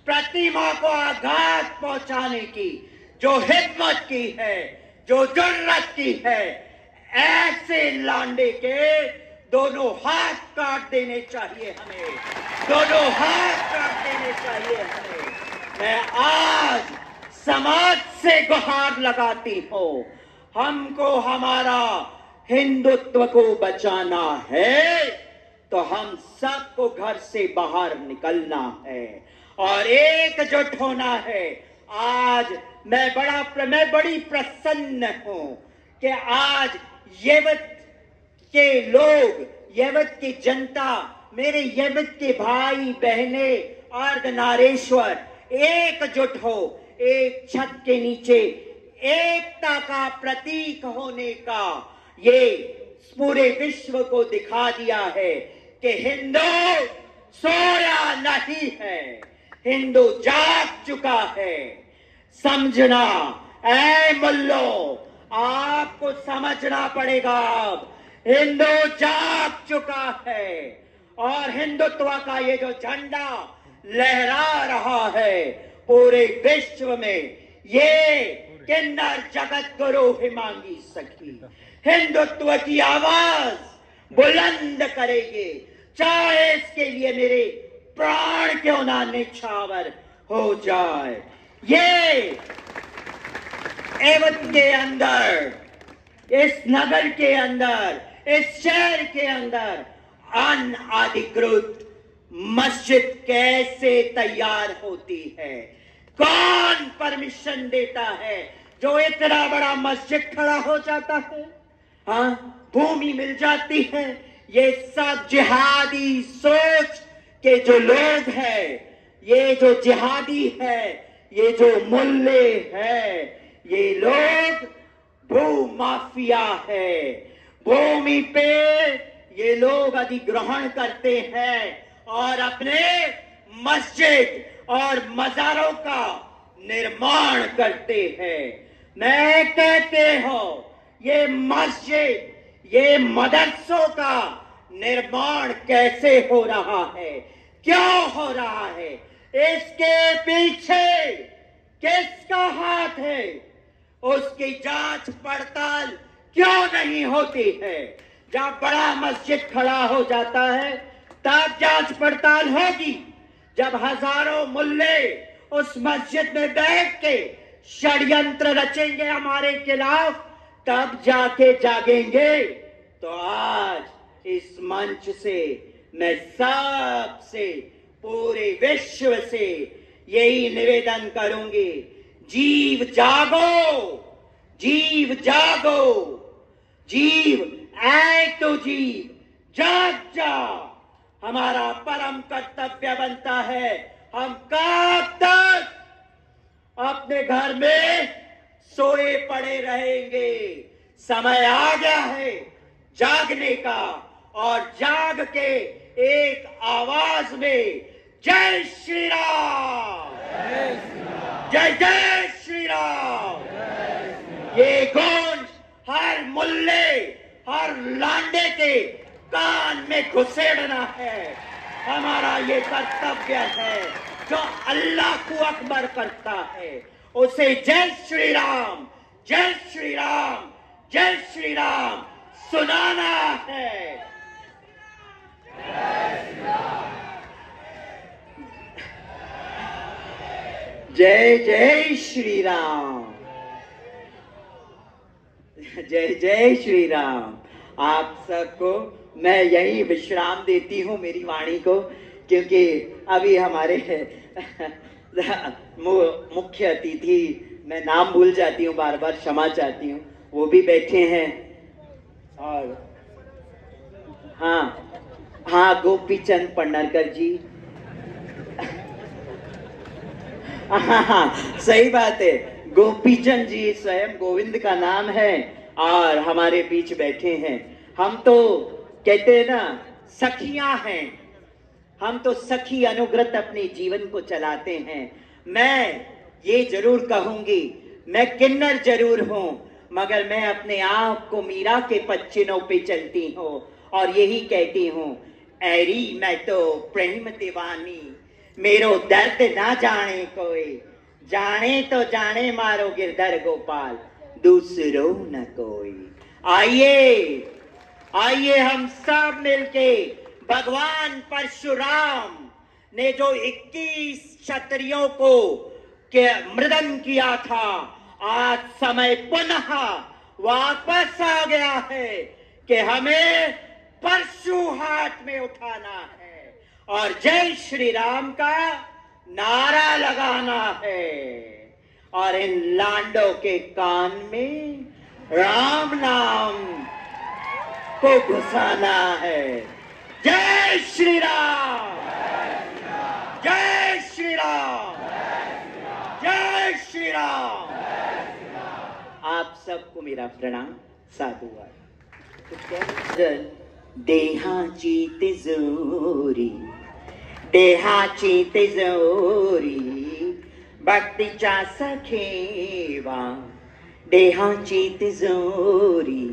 प्रतिमा को आघात पहुंचाने की जो हिम्मत की है, जो जुर्रत की है, ऐसे लांडे के दोनों हाथ काट देने चाहिए हमें, दोनों हाथ काट देने चाहिए हमें। मैं आज समाज से गुहार लगाती हूं, हमको हमारा हिंदुत्व को बचाना है तो हम सबको घर से बाहर निकलना है और एकजुट होना है। आज मैं बड़ी प्रसन्न हूं कि आज येवत के लोग, येवत की जनता, मेरे येवत के भाई बहने अर्धनारेश्वर एकजुट हो, एक छत के नीचे एकता का प्रतीक होने का ये पूरे विश्व को दिखा दिया है कि हिंदू सोया नहीं है, हिंदू जाग चुका है। समझना ऐ मुल्लो, आपको समझना पड़ेगा, अब हिंदू जाग चुका है और हिंदुत्व का ये जो झंडा लहरा रहा है पूरे विश्व में, ये किन्नर जगत गुरु हिमांगी सखी हिंदुत्व की आवाज बुलंद करेंगे, चाहे इसके लिए मेरे प्राण क्यों ना निछावर हो जाए। ये एवत के अंदर, इस नगर के अंदर, इस शहर के अंदर अनधिकृत मस्जिद कैसे तैयार होती है? कौन परमिशन देता है जो इतना बड़ा मस्जिद खड़ा हो जाता है? हाँ, भूमि मिल जाती है। ये सब जिहादी सोच के जो लोग हैं, ये जो जिहादी है, ये जो मुल्ले हैं, ये लोग भू माफिया है। भूमि पे ये लोग अधिग्रहण करते हैं और अपने मस्जिद और मजारों का निर्माण करते हैं। मैं कहते हो ये मस्जिद, ये मदरसों का निर्माण कैसे हो रहा है, क्यों हो रहा है, इसके पीछे किसका हाथ है, उसकी जांच पड़ताल क्यों नहीं होती है। जब बड़ा मस्जिद खड़ा हो जाता है तब जांच पड़ताल होगी। जब हजारों मुल्ले उस मस्जिद में बैठ के षड्यंत्र रचेंगे हमारे खिलाफ, तब जाके जागेंगे। तो आज इस मंच से मैं सबसे, पूरे विश्व से यही निवेदन करूंगी, जीव जागो, जीव जागो, जीव आए तो जीव जाग जा। हमारा परम कर्तव्य बनता है, हम कब तक अपने घर में सोए पड़े रहेंगे। समय आ गया है जागने का, और जाग के एक आवाज में जय श्री राम, जय जय श्री राम, ये गूंज हर मुल्ले, हर लांडे के कान में घुसेड़ना है। हमारा ये कर्तव्य है। जो अल्लाह को अकबर करता है उसे जय श्री राम, जय श्री राम, जय श्री राम सुनाना है। जय जय श्री राम, जय जय श्री राम। आप सबको मैं यही विश्राम देती हूँ मेरी वाणी को, क्योंकि अभी हमारे मुख्य अतिथि, मैं नाम भूल जाती हूँ बार बार, क्षमा चाहती हूँ, वो भी बैठे हैं। और हाँ गोपीचंद पन्नारकर जी, हाँ सही बात है, गोपीचंद जी स्वयं गोविंद का नाम है और हमारे बीच बैठे हैं। हम तो कहते हैं ना सखियां हैं, हम तो सखी अनुग्रत अपने जीवन को चलाते हैं। मैं ये जरूर कहूंगी, मैं किन्नर जरूर हूं, मगर मैं अपने आप को मीरा के पच्चिनों पे चलती हूँ और यही कहती हूँ, ऐरी मैं तो प्रेम दीवानी, मेरो दर्द ना जाने कोई, जाने तो जाने मारो गिरधर गोपाल, दूसरो न कोई। आइए आइए हम सब मिलके, भगवान परशुराम ने जो 21 क्षत्रियों को मृदन किया था, आज समय पुनः वापस आ गया है कि हमें परशु हाथ में उठाना है और जय श्री राम का नारा लगाना है और इन लांडों के कान में राम नाम को घुसाना है। जय श्री राम, जय श्री राम, जय श्री राम। आप सबको मेरा प्रणाम, साधुवाद। देहाची तिजोरी, देहाची तिजोरी, भक्तीच्या सखेवा, देहाची तिजोरी,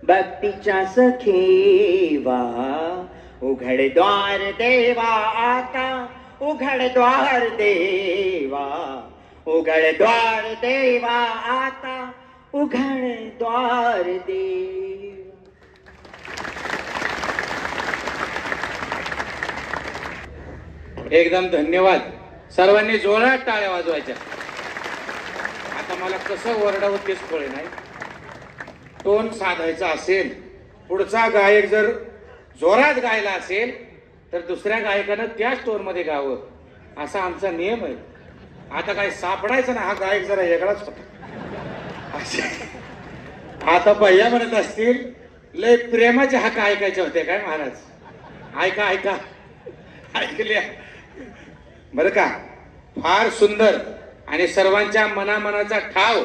भक्तीच्या सखेवा, उघड द्वार देवा आता, उघड द्वार देवा, उघड द्वार देवा आता, उघड द्वार देव। एकदम धन्यवाद। सर्वांनी जोरात टाळ्या वाजवायच्या। आता मला कसं ओरडावं तेच कळे नाही। टोन साधायचा असेल, पुढचा गायक जर जोरात गायला असेल तर दुसऱ्या गायकानं त्याच टोन मध्ये गावं, असा आमचा नियम आहे। आता काय सापडायचं ना, हा गायक जरा वेगळाच होता। आता भैया म्हणत असतील लय प्रेमाचे हाक ऐकायचे होते काय महाराज, ऐका ऐका, ऐकल्या बरं का। फार सुंदर आणि सर्वांच्या मनामनाचा ठाव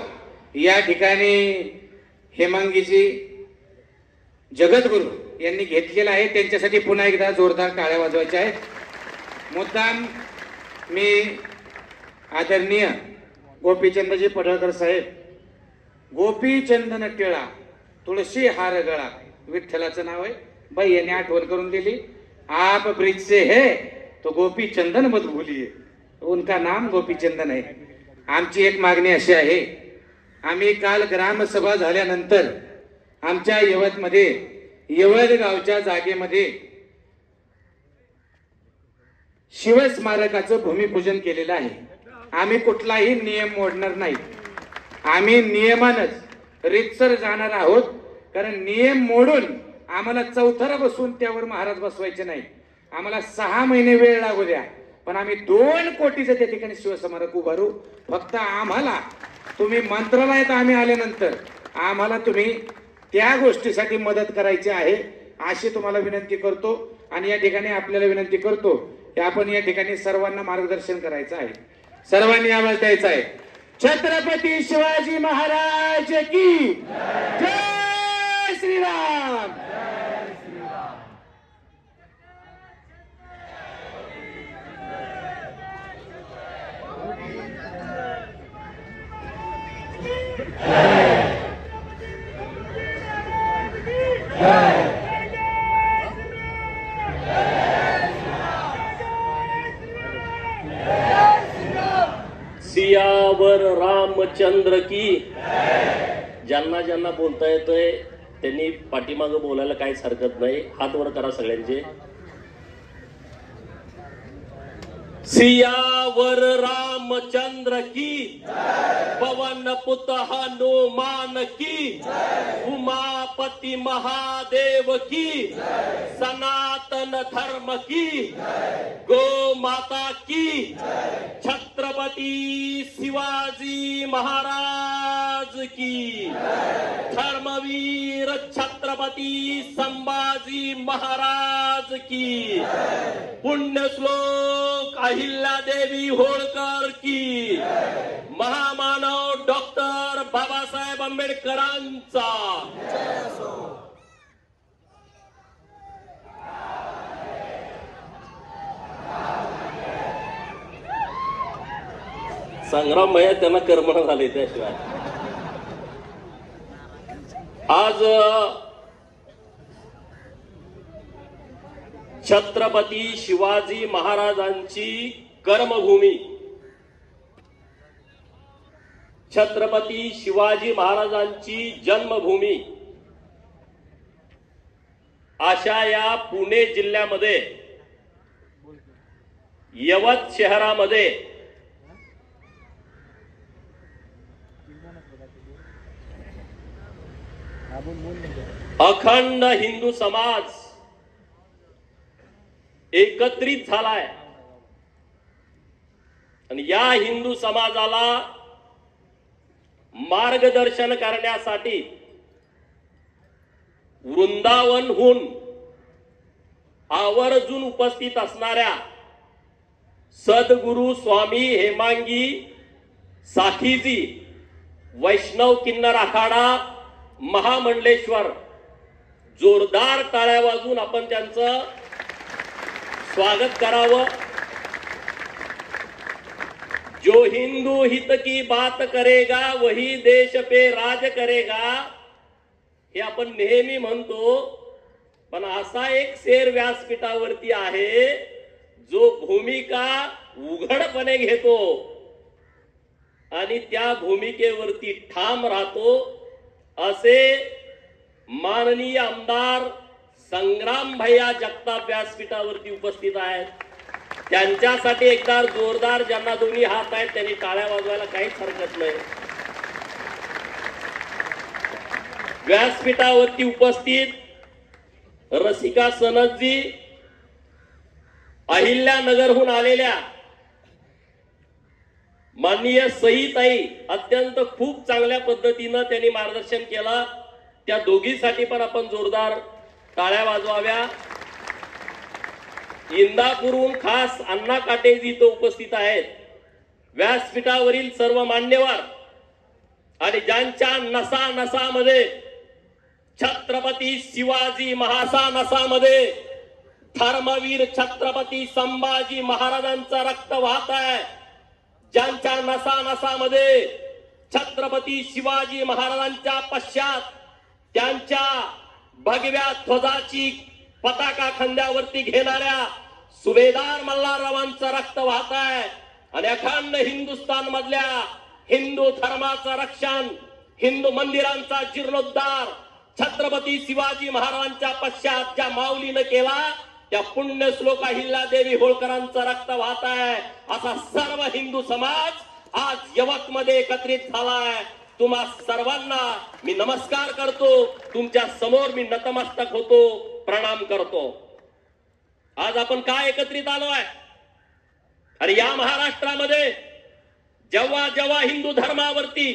या ठिकाणी हेमांगीजी जगद्गुरु यांनी घेतलेला आहे। त्यांच्यासाठी पुन्हा एकदा जोरदार टाळ्या वाजवायच्या आहेत। मुद्दाम मी आदरणीय गोपीचंदजी पडळकर साहेब, गोपीचंदन टिळा तुळशी हार गळा, विठ्ठलाचं नाव आहे, बाई यांनी आठवण करून दिली, आप ब्रिज से है तो गोपी चंदन मत भूलिए, उनका नाम गोपी चंदन आहे. आमची एक मागणी अशी आहे, आम्ही काल ग्रामसभा झाल्यानंतर आमच्या यवतमध्ये यवत गावच्या जागेमध्ये शिवस्मारकाचं भूमिपूजन केलेलं आहे. आम्ही कुठलाही नियम मोडणार नाही. आम्ही नियमानच रीतसर जाणार आहोत, कारण नियम मोडून आम्हाला चौथरा बसून त्यावर महाराज बसवायचे नाही. आम्हाला 6 महिने वेळ लागू द्या, पण आम्ही 2 कोटीचं त्या ठिकाणी शिवस्मारक उभारू. फक्त आम्हाला तुम्ही मंत्रालयात आम्ही आल्यानंतर आम्हाला तुम्ही त्या गोष्टीसाठी मदत करायची आहे अशी तुम्हाला विनंती करतो. आणि या ठिकाणी आपल्याला विनंती करतो की आपण या ठिकाणी सर्वांना मार्गदर्शन करायचं आहे, सर्वांनी आवाज द्यायचा आहे. छत्रपती शिवाजी महाराज की जय श्रीराम. सियावर रामचंद्र की. ज्यांना ज्यांना बोलता येतंय त्यांनी पाठीमागं बोलायला काहीच हरकत नाही. हात वर करा सगळ्यांचे. सियावर रामचंद्र की, पवन पुत हनुमान की, उमापति महादेव की, सनातन धर्म की, गो माता की, छत्रपती शिवाजी महाराज की, धर्मवीर छत्रपती संभाजी महाराज की, पुण्यश्लोक अहिल्यादेवी होळकर की, महामानव डॉक्टर बाबासाहेब आंबेडकरांचा. संग्राम भैया त्यांना कर्मण झाले. त्याशिवाय आज छत्रपती शिवाजी महाराजांची कर्मभूमी, छत्रपती शिवाजी महाराजांची जन्मभूमी अशा या पुणे जिल्ह्यामध्ये यवत शहरामध्ये अखंड हिंदू समाज एकत्रित झालाय. आणि या हिंदू समाजाला मार्गदर्शन करण्यासाठी वृंदावनहून आवर्जून उपस्थित असणाऱ्या सद्गुरु स्वामी हेमांगी साखीजी वैष्णव किन्नर आखाडा महामंडलेश्वर, जोरदार टाळ्या वाजवून आपण त्यांचं स्वागत करावं. जो हिंदू हित की बात करेगा वही देश पे राज करेगा, हे आपण नेहमी म्हणतो. पण असा एक शेर व्यासपीठावरती आहे जो भूमिका उघडपणे घेतो आणि त्या भूमिकेवरती ठाम राहतो. असे माननीय आमदार संग्राम भैया जगताप व्यासपीठावरती उपस्थित आहेत. त्यांच्यासाठी एकदा जोरदार, ज्यांना दोन्ही हात आहेत त्यांनी टाळ्या वाजवायला काहीच हरकत नाही. व्यासपीठावरती उपस्थित रसिका सनदजी, अहिल्यानगरहून आलेल्या माननीय सईताई, अत्यंत खूप चांगल्या पद्धतीनं त्यांनी मार्गदर्शन केलं. त्या दोघींसाठी पण आपण जोरदार टाळ्या वाजवाव्या. इंदापूरहून खास अण्णा काटेजी इथं उपस्थित आहेत. व्यासपीठावरील सर्व मान्यवर आणि ज्यांच्या नसा नसामध्ये छत्रपती शिवाजी नसामध्ये धर्मवीर छत्रपती संभाजी महाराजांचं रक्त वाहत आहे, ज्यांच्या नसा नसामध्ये छत्रपती शिवाजी महाराजांच्या पश्चात त्यांच्या भगव्या ध्वजाची पताका खांद्यावरती घेणाऱ्या सुभेदार मल्हाररावांचं रक्त वाहत आहे आणि अखंड हिंदुस्थान मधल्या हिंदू धर्माचं रक्षण, हिंदू मंदिरांचा जीर्णोद्धार छत्रपती शिवाजी महाराजांच्या पश्चात ज्या माऊलीनं केला त्या पुण्य श्लोका हिल्लादेवी होळकरांचं रक्त वाहत आहे. असा सर्व हिंदू समाज आज यवतमध्ये एकत्रित झालाय. तुम्हा सर्वांना मी नमस्कार करतो, तुमच्या समोर मी नतमस्तक होतो, प्रणाम करतो. आज आपण काय एकत्रित आलोय? अरे या महाराष्ट्रामध्ये जेव्हा जेव्हा हिंदू धर्मावरती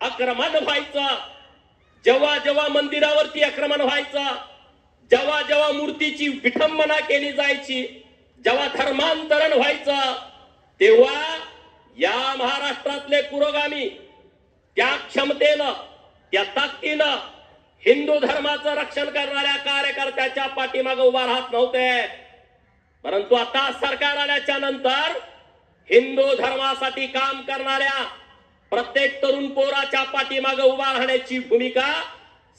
आक्रमण व्हायचं, जेव्हा जेव्हा मंदिरावरती आक्रमण व्हायचं, जेव्हा जेव्हा मूर्तीची विठंबना केली जायची, जेव्हा धर्मांतरण व्हायचं, तेव्हा या महाराष्ट्रातले पुरोगामी त्या क्षमतेनं, त्या ताकदीनं हिंदू धर्माचं रक्षण करणाऱ्या कार्यकर्त्याच्या पाठीमागे उभा राहत नव्हते. परंतु आता सरकार आल्याच्या नंतर हिंदू धर्मासाठी काम करणाऱ्या प्रत्येक तरुण पोराच्या पाठीमागे उभा राहण्याची भूमिका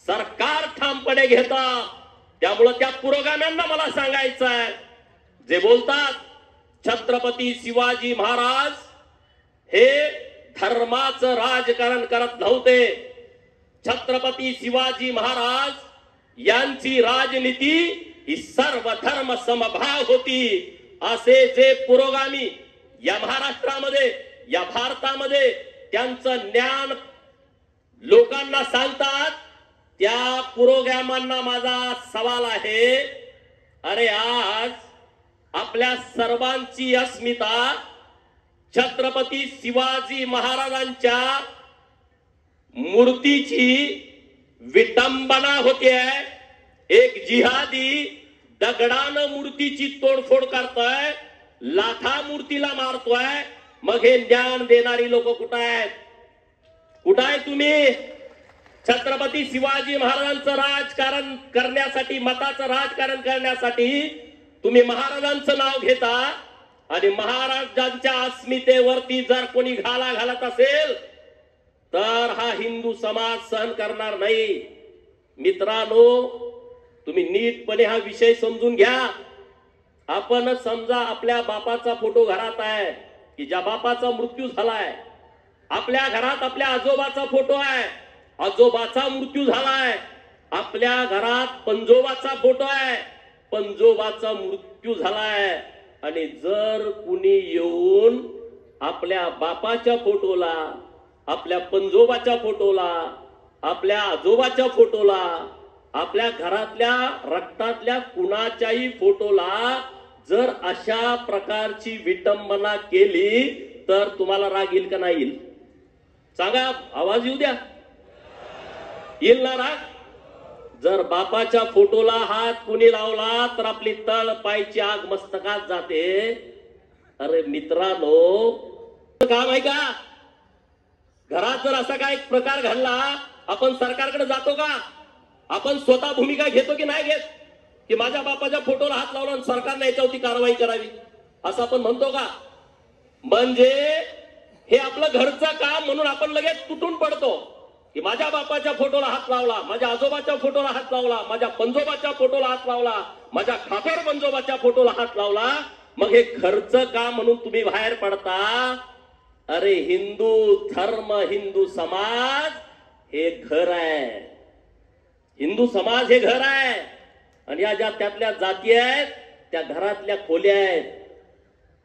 सरकार ठामपणे घेतं. त्यामुळे त्या पुरोगाम्यांना मला सांगायचं आहे, जे बोलतात छत्रपती शिवाजी महाराज हे धर्माचं राजकारण करत नव्हते, छत्रपती शिवाजी महाराज यांची राजनीती ही सर्व धर्म समभाव होती, असे जे पुरोगामी या महाराष्ट्रामध्ये, या भारतामध्ये त्यांचं ज्ञान लोकांना सांगतात, त्या पुरोगामांना माझा सवाल आहे, अरे आज आपल्या सर्वांची अस्मिता छत्रपती शिवाजी महाराजांच्या मूर्तीची विटंबना होते. एक जिहादी दगडानं मूर्तीची तोडफोड करतोय, लाथा मूर्तीला मारतोय. मग हे ज्ञान देणारी लोक कुठं आहेत? कुठं आहे तुम्ही? छत्रपती शिवाजी महाराजांचं राजकारण करण्यासाठी, मताचं राजकारण करण्यासाठी तुम्ही महाराजांचं नाव घेता आणि महाराजांच्या अस्मितेवरती जर कोणी घाला घालत असेल तर हा हिंदू समाज सहन करणार नाही. मित्रांनो, तुम्ही नीटपणे हा विषय समजून घ्या. आपण समजा आपल्या बापाचा फोटो घरात आहे की ज्या बापाचा मृत्यू झालाय, आपल्या घरात आपल्या आजोबाचा फोटो आहे, आजोबाचा मृत्यू झालाय, आपल्या घरात पंजोबाचा फोटो आहे, पंजोबाचा मृत्यू झालाय. आणि जर कुणी येऊन आपल्या बापाच्या फोटोला, आपल्या पंजोबाच्या फोटोला, आपल्या आजोबाच्या फोटोला, आपल्या घरातल्या रक्तातल्या कुणाच्याही फोटोला जर अशा प्रकारची विटंबना केली तर तुम्हाला राग येईल का नाही येईल? सांगा, आवाज येऊ द्या. येईल ना राग? जर बापाच्या फोटोला हात कुणी लावला तर आपली तळ पायची आग मस्तकात जाते. अरे मित्रांनो, काम आहे का? घरात जर असा काय प्रकार घडला, आपण सरकारकडे जातो का? आपण स्वतः भूमिका घेतो की नाही घेत? की माझ्या बापाच्या फोटोला हात लावला आणि सरकारने याच्यावरती कारवाई करावी असं आपण म्हणतो का? म्हणजे हे आपलं घरचं काम म्हणून आपण लगेच तुटून पडतो की माझ्या बापाच्या फोटोला हात लावला, माझ्या आजोबाच्या फोटोला हात लावला, माझ्या पंजोबाच्या फोटोला हात लावला, माझ्या खापर पंजोबाच्या फोटोला हात लावला, मग हे घरचं काम म्हणून तुम्ही बाहेर पडता. अरे हिंदू धर्म, हिंदू समाज हे घर आहे. हिंदू समाज हे घर आहे आणि या ज्या त्यातल्या जाती आहेत त्या घरातल्या खोल्या आहेत.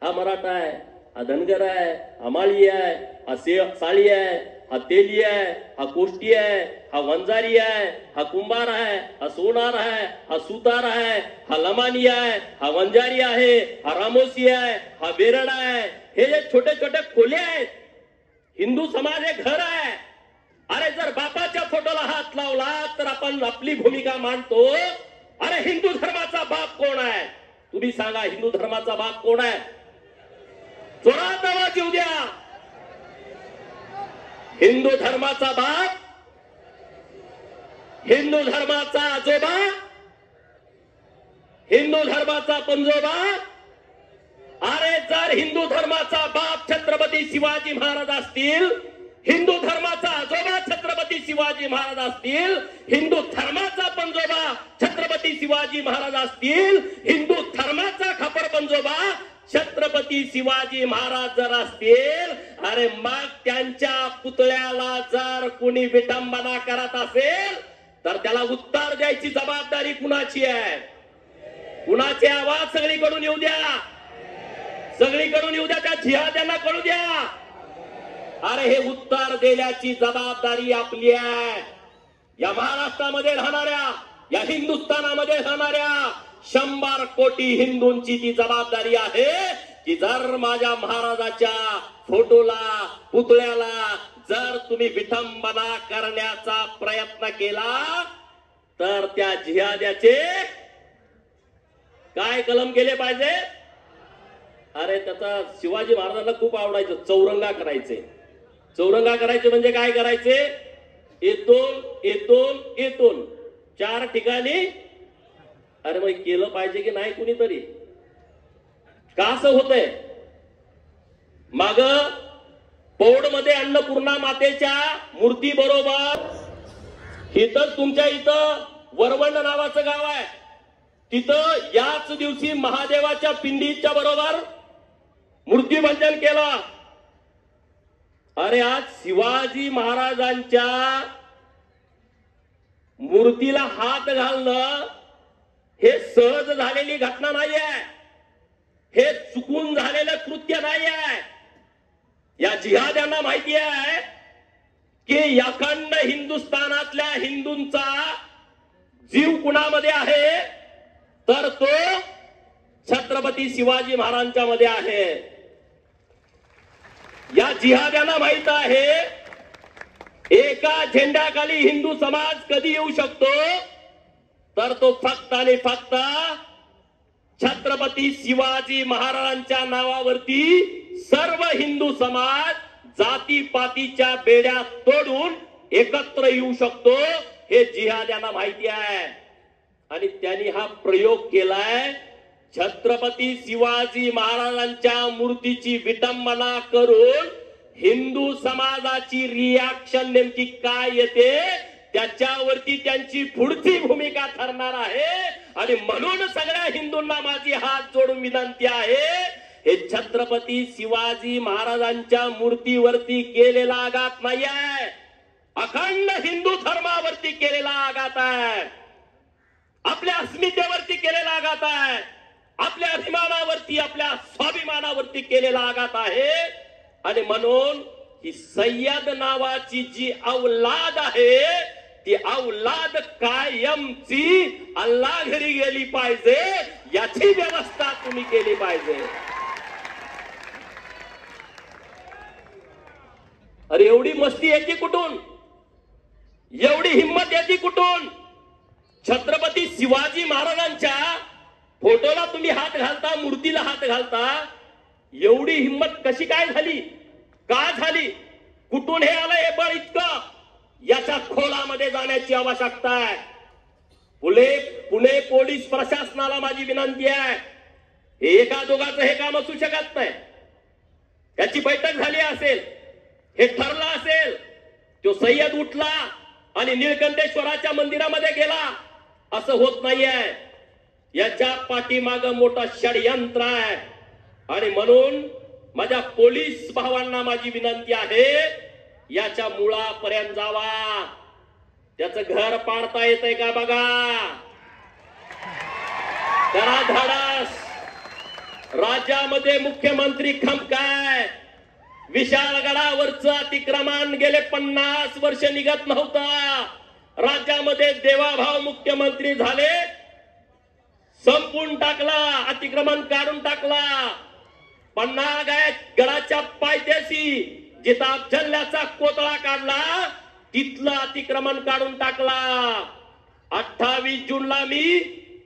हा मराठा आहे, हा धनगर आहे, हा माळी आहे, हा साळी आहे, हा तेली आहे, हा कोष्टी आहे, हा वंजारी आहे, हा कुंभार आहे, हा सोनार आहे, हा सुतार आहे, हा लमानी आहे, हा वंजारी आहे, हा रामोसी आहे, हा बेरड आहे. हे जे छोटे छोटे खोले आहेत, हिंदू समाज हे घर आहे. अरे जर बापाच्या फोटोला हात लावला तर आपण आपली भूमिका मांडतो. अरे हिंदू धर्माचा बाप कोण आहे? तुम्ही सांगा, हिंदू धर्माचा बाप कोण आहे? जोरात आवाज येऊ द्या. हिंदू धर्माचा बाप, हिंदू धर्माचा आजोबा, हिंदू धर्माचा पंजोबा. अरे जर हिंदू धर्माचा बाप छत्रपती शिवाजी महाराज असतील हिंदू धर्माचा आजोबा छत्रपती शिवाजी महाराज असतील, हिंदू धर्माचा पंजोबा छत्रपती शिवाजी महाराज असतील, हिंदू धर्माचा खपर पंजोबा छत्रपती शिवाजी महाराज जर असतील, अरे मग त्यांच्या पुतळ्याला जर कुणी विटंबना करत असेल तर त्याला उत्तर द्यायची जबाबदारी कुणाची आहे? कुणाचे आवाज सगळीकडून येऊ द्या, सगळीकडून येऊ द्या, त्या जिहाद्यांना कळू द्या. अरे हे उत्तर देण्याची जबाबदारी आपली आहे. या महाराष्ट्रामध्ये राहणाऱ्या, या हिंदुस्थानामध्ये राहणाऱ्या 100 कोटी हिंदूंची ती जबाबदारी आहे की जर माझ्या महाराजाच्या फोटोला, पुतळ्याला जर तुम्ही विटंबना करण्याचा प्रयत्न केला तर त्या जिहाद्याचे काय कलम केले पाहिजे? अरे त्याचा शिवाजी महाराजांना खूप आवडायचं, चौरंगा करायचे. चौरंगा करायचे म्हणजे काय करायचे? येतून 4 ठिकाणी. अरे मग केलं पाहिजे की नाही कुणीतरी? का असं होतंय? माग पौड मध्ये अन्नपूर्णा मातेच्या मूर्ती बरोबर इथं तुमच्या इथं वरवंड नावाचं गाव आहे, तिथं याच दिवशी महादेवाच्या पिंडीच्या बरोबर मूर्तिभंजन केलं. अरे आज शिवाजी महाराजांच्या मूर्तीला हात घालणं हे सहज झालेली घटना नाही आहे, हे चुकून झालेलं कृत्य नाही आहे. या जिहाद्यांना माहिती आहे की अखंड हिंदुस्थानातल्या हिंदूंचा जीव कुणामध्ये आहे तर तो छत्रपती शिवाजी महाराजांच्या मध्ये आहे. या जिहाद्यांना माहित आहे एका झेंड्याखाली हिंदू समाज कधी येऊ शकतो तर तो फक्त आणि फक्त छत्रपती शिवाजी महाराजांच्या नावावरती सर्व हिंदू समाज जातीपातीच्या बेड्या तोडून एकत्र येऊ शकतो, हे जिहाद्यांना माहिती आहे. आणि त्यांनी हा प्रयोग केलाय. छत्रपती शिवाजी महाराजांच्या मूर्तीची विटंबना करून हिंदू समाजाची रिॲक्शन नेमकी काय येते त्याच्यावरती त्यांची पुढची भूमिका ठरणार आहे. आणि म्हणून सगळ्या हिंदूंना माझी हात जोडून विनंती आहे, हे छत्रपती शिवाजी महाराजांच्या मूर्तीवरती केलेला आघात नाही आहे, अखंड हिंदू धर्मावरती केलेला आघात आहे, आपल्या अस्मितेवरती केलेला आघात आहे, आपल्या अभिमानावरती, आपल्या स्वाभिमानावरती केलेला आघात आहे. आणि म्हणून ही सय्यद नावाची जी औलाद आहे ती औलाद कायमची अल्लाह घरी गेली पाहिजे, याची व्यवस्था तुम्ही केली पाहिजे. अरे एवढी मस्ती याची कुठून? एवढी हिंमत याची कुठून? छत्रपती शिवाजी महाराजांच्या फोटोला तुम्ही हात घालता, मूर्तीला हात घालता, एवढी हिंमत कशी काय झाली? का झाली? कुठून हे आलं हे बळ इतकं? याच्या खोलामध्ये जाण्याची आवश्यकता आहे. पुणे पोलीस प्रशासनाला माझी विनंती आहे, हे एका दोघांचं हे काम असू शकत नाही. त्याची बैठक झाली असेल, हे ठरलं असेल, तो सय्यद उठला आणि निळकंठेश्वराच्या मंदिरामध्ये गेला, असं होत नाहीये. याच्या पाठीमाग मोठं षडयंत्र आहे. आणि म्हणून माझ्या पोलीस भावांना माझी विनंती आहे, याच्या मुळापर्यंत जावा, त्याचं घर पाडता येतंय का बघा, करा धाडस. राज्यामध्ये मुख्यमंत्री खमकाय, विशाळगडावरचं अतिक्रमण गेले 50 वर्ष निघत नव्हतं. राज्यामध्ये देवाभाव मुख्यमंत्री झाले, संपून टाकला, अतिक्रमण काढून टाकला. पन्हाळ गडाच्या पायथ्याशी जिथं अफजल्याचा कोतळा काढला तिथलं अतिक्रमण काढून टाकला. 28 जूनला मी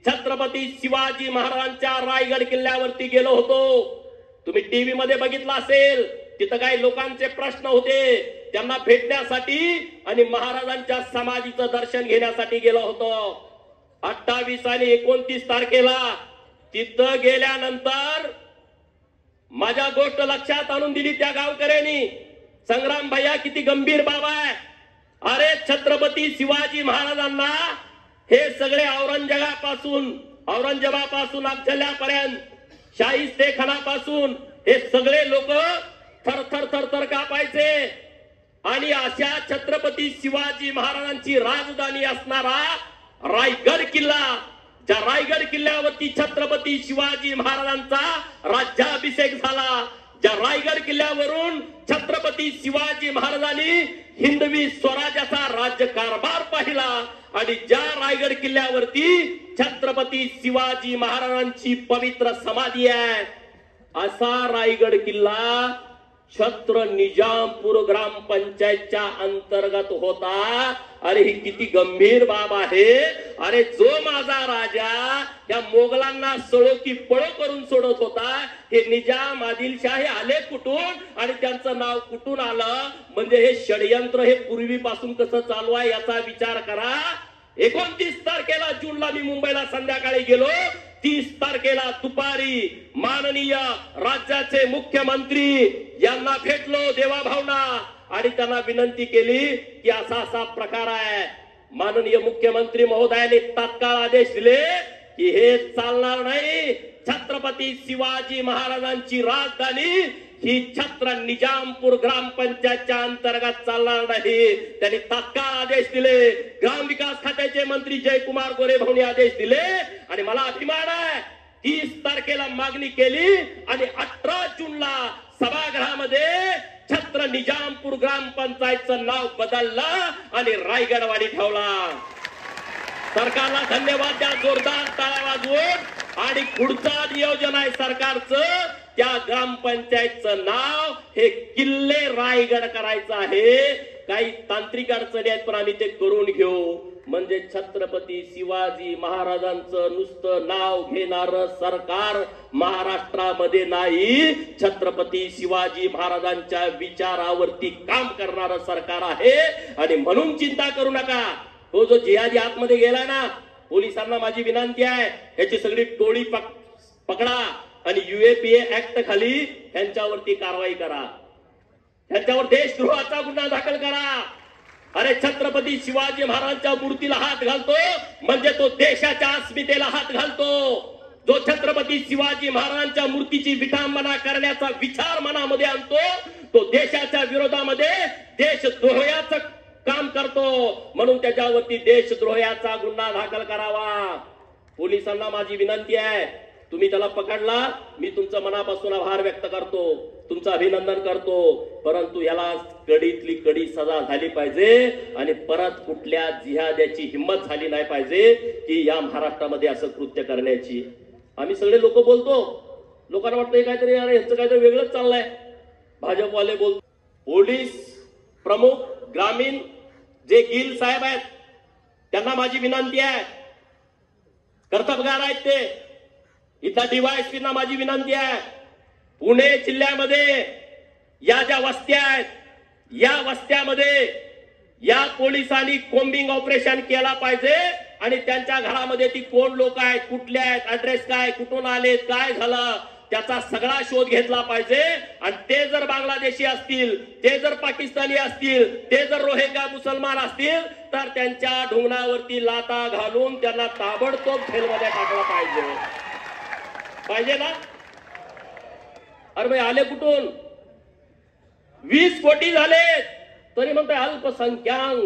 छत्रपती शिवाजी महाराजांच्या रायगड किल्ल्यावरती गेलो होतो. तुम्ही टीव्ही मध्ये बघितलं असेल, तिथं काही लोकांचे प्रश्न होते, त्यांना भेटण्यासाठी आणि महाराजांच्या समाधीचं दर्शन घेण्यासाठी गेलो होतो. 28 आणि 29 तारखेला तिथं गेल्यानंतर माझ्या गोष्ट लक्षात आणून दिली त्या गावकऱ्यांनी. संग्राम भैया किती गंभीर बाबा आहे. अरे छत्रपती शिवाजी महाराजांना हे सगळे औरंगजेबापासून अफजल्यापर्यंत, शाहिस्तेखानापासून हे सगळे लोक थरथर कापायचे. आणि अशा छत्रपती शिवाजी महाराजांची राजधानी असणारा रायगड किल्ला, ज्या रायगड किल्ल्यावरती छत्रपती शिवाजी महाराजांचा राज्याभिषेक झाला, ज्या रायगड किल्ल्यावरून छत्रपती शिवाजी महाराजांनी हिंदवी स्वराज्याचा राज्यकारभार पाहिला, आणि ज्या रायगड किल्ल्यावरती छत्रपती शिवाजी महाराजांची पवित्र समाधी आहे, असा रायगड किल्ला छत्र निजामपूर ग्रामपंचायतच्या अंतर्गत होता. अरे ही किती गंभीर बाब आहे. अरे जो माझा राजा या मोगलांना सळो की पळो करून सोडत होता, हे निजाम आदिलशाही आले कुठून आणि त्यांचं नाव कुठून आलं, म्हणजे हे षडयंत्र हे पूर्वीपासून कसं चालू आहे याचा विचार करा. 29 तारखेला जूनला मी मुंबईला संध्याकाळी गेलो. 30 तारखेला दुपारी माननीय राज्याचे मुख्यमंत्री यांना भेटलो देवाभावना, आणि त्यांना विनंती केली की असा प्रकार आहे. माननीय मुख्यमंत्री महोदयाने तात्काळ आदेश दिले की हे चालणार नाही. छत्रपती शिवाजी महाराजांची राजधानी ही छत्र निजामपूर ग्रामपंचायतच्या अंतर्गत चालणार नाही. त्यांनी तात्काळ आदेश दिले. ग्रामविकास खात्याचे मंत्री जयकुमार गोरे भाऊंनी आदेश दिले, आणि मला अभिमान आहे 30 तारखेला मागणी केली आणि 18 जूनला सभागृहामध्ये छत्र निजामपूर ग्रामपंचायतचं नाव बदललं आणि रायगडवाडी ठेवला. सरकारला धन्यवाद द्या जोरदार टाळ्या वाजवून. आणि पुढचा नियोजन आहे सरकारचं, त्या ग्रामपंचायतचं नाव हे किल्ले रायगड करायचं आहे. काही तांत्रिक अडचणी आहेत पण आम्ही ते करून घेऊ. म्हणजे छत्रपती शिवाजी महाराजांचं नुसतं नाव घेणारं सरकार महाराष्ट्रामध्ये नाही, छत्रपती शिवाजी महाराजांच्या विचारावरती काम करणारं सरकार आहे. आणि म्हणून चिंता करू नका. तो जो जिहादी आतमध्ये गेला ना, पोलिसांना माझी विनंती आहे, याची सगळी टोळी पकडा आणि UAPA ऍक्ट खाली त्यांच्यावरती कारवाई करा. त्यांच्यावर देशद्रोहाचा गुन्हा दाखल करा. अरे छत्रपती शिवाजी महाराजांच्या मूर्तीला हात घालतो म्हणजे तो देशाच्या अस्मितेला हात घालतो. जो छत्रपती शिवाजी महाराजांच्या मूर्तीची विटंबना करण्याचा विचार मनामध्ये आणतो, तो देशाच्या विरोधामध्ये देशद्रोहाचं काम करतो. म्हणून त्याच्यावरती देशद्रोहाचा गुन्हा दाखल करावा. पोलिसांना माझी विनंती आहे, तुम्ही त्याला पकडला, मी तुमचं मनापासून आभार व्यक्त करतो, तुमचं अभिनंदन करतो, परंतु याला कडीतली कडी सजा झाली पाहिजे आणि परत कुठल्या जिहाद्याची हिंमत झाली नाही पाहिजे की या महाराष्ट्रामध्ये असं कृत्य करण्याची. आम्ही सगळे लोक बोलतो, लोकांना वाटतं काहीतरी अरे ह्याचं काहीतरी वेगळंच चाललंय. भाजपवाले बोलतो. पोलीस प्रमुख ग्रामीण जे गिल साहेब आहेत त्यांना माझी विनंती आहे, कर्तबगार आहेत ते, इथला DYSPना माझी विनंती आहे, पुणे जिल्ह्यामध्ये या ज्या वस्त्या आहेत या वस्त्यामध्ये या पोलिसांनी कोम्बिंग ऑपरेशन केला पाहिजे आणि त्यांच्या घरामध्ये ती कोण लोक आहेत, कुठले आहेत, ऍड्रेस काय, कुठून आले, काय झालं, त्याचा सगळा शोध घेतला पाहिजे. आणि ते जर बांगलादेशी असतील, ते जर पाकिस्तानी असतील, ते जर रोहिंगा मुसलमान असतील तर त्यांच्या ढुंगणावरती लाता घालून त्यांना ताबडतोब जेलमध्ये टाकलं पाहिजे ना. अरे भाई आले कुठून? 20 कोटी झाले तरी म्हणतोय अल्पसंख्याक.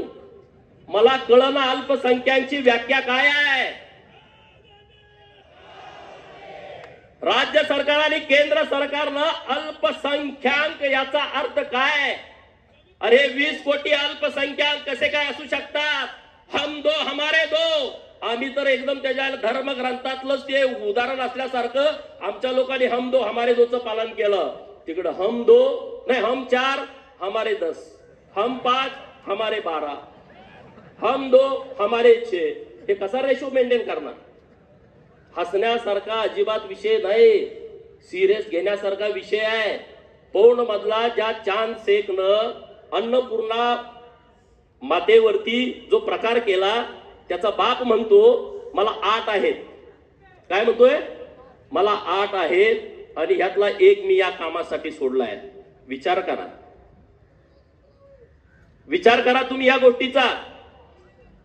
मला कळना अल्पसंख्याकांची व्याख्या काय आहे. राज्य सरकार आणि केंद्र सरकारनं अल्पसंख्याक याचा अर्थ काय? अरे 20 कोटी अल्पसंख्याक कसे काय असू शकतात? हम दो हमारे दो. आम्ही तर एकदम त्याच्या धर्मग्रंथातलंच ते उदाहरण असल्यासारखं आमच्या लोकांनी हम दो हमारे दोचं पालन केलं. तिकडं हम दो नाही, हम 4 हमारे 10, हम 5 हमारे 12, हम 2 हमारे 6. हे कसा रेशो मेंटेन करणार? हसण्यासारखा अजिबात विषय नाही, सिरियस घेण्यासारखा विषय आहे. पौर्ण मधला ज्या चांद शेखनं अन्नपूर्णा मातेवरती जो प्रकार केला त्याचा बाप म्हणतो मला 8 आहेत. काय म्हणतोय? मला 8 आहेत आणि ह्यातला एक मी या कामासाठी सोडलाय. विचार करा. विचार करा तुम्ही या गोष्टीचा.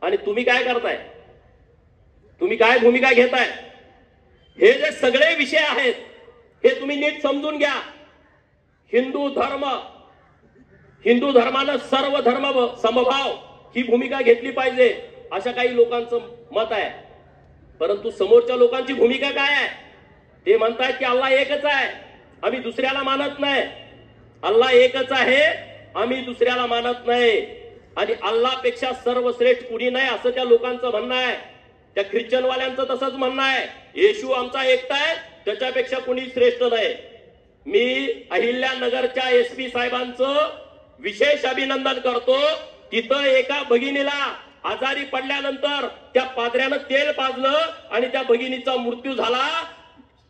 आणि तुम्ही काय करताय, तुम्ही काय भूमिका घेताय, हे जे सगळे विषय आहेत हे तुम्ही नीट समजून घ्या. हिंदू धर्मानं सर्व धर्म समभाव ही भूमिका घेतली पाहिजे अशा काही लोकांचं मत आहे. परंतु समोरच्या लोकांची भूमिका काय आहे, ते म्हणतायत की अल्लाह एकच आहे, आम्ही दुसऱ्याला मानत नाही. अल्लाह एकच आहे, आम्ही दुसऱ्याला मानत नाही. आणि अल्लाहपेक्षा सर्वश्रेष्ठ कुणी नाही असं त्या लोकांचं म्हणणं आहे. त्या ख्रिश्चनवाल्यांचं तसंच म्हणणं आहे, येशू आमचा एकटा आहे, त्याच्यापेक्षा कुणी श्रेष्ठ नाही. मी अहिल्यानगरच्या SP साहेबांचं विशेष अभिनंदन करतो. तिथं एका भगिनीला आजारी पडल्यानंतर त्या पादऱ्यानं तेल पाजलं आणि त्या भगिनीचा मृत्यू झाला.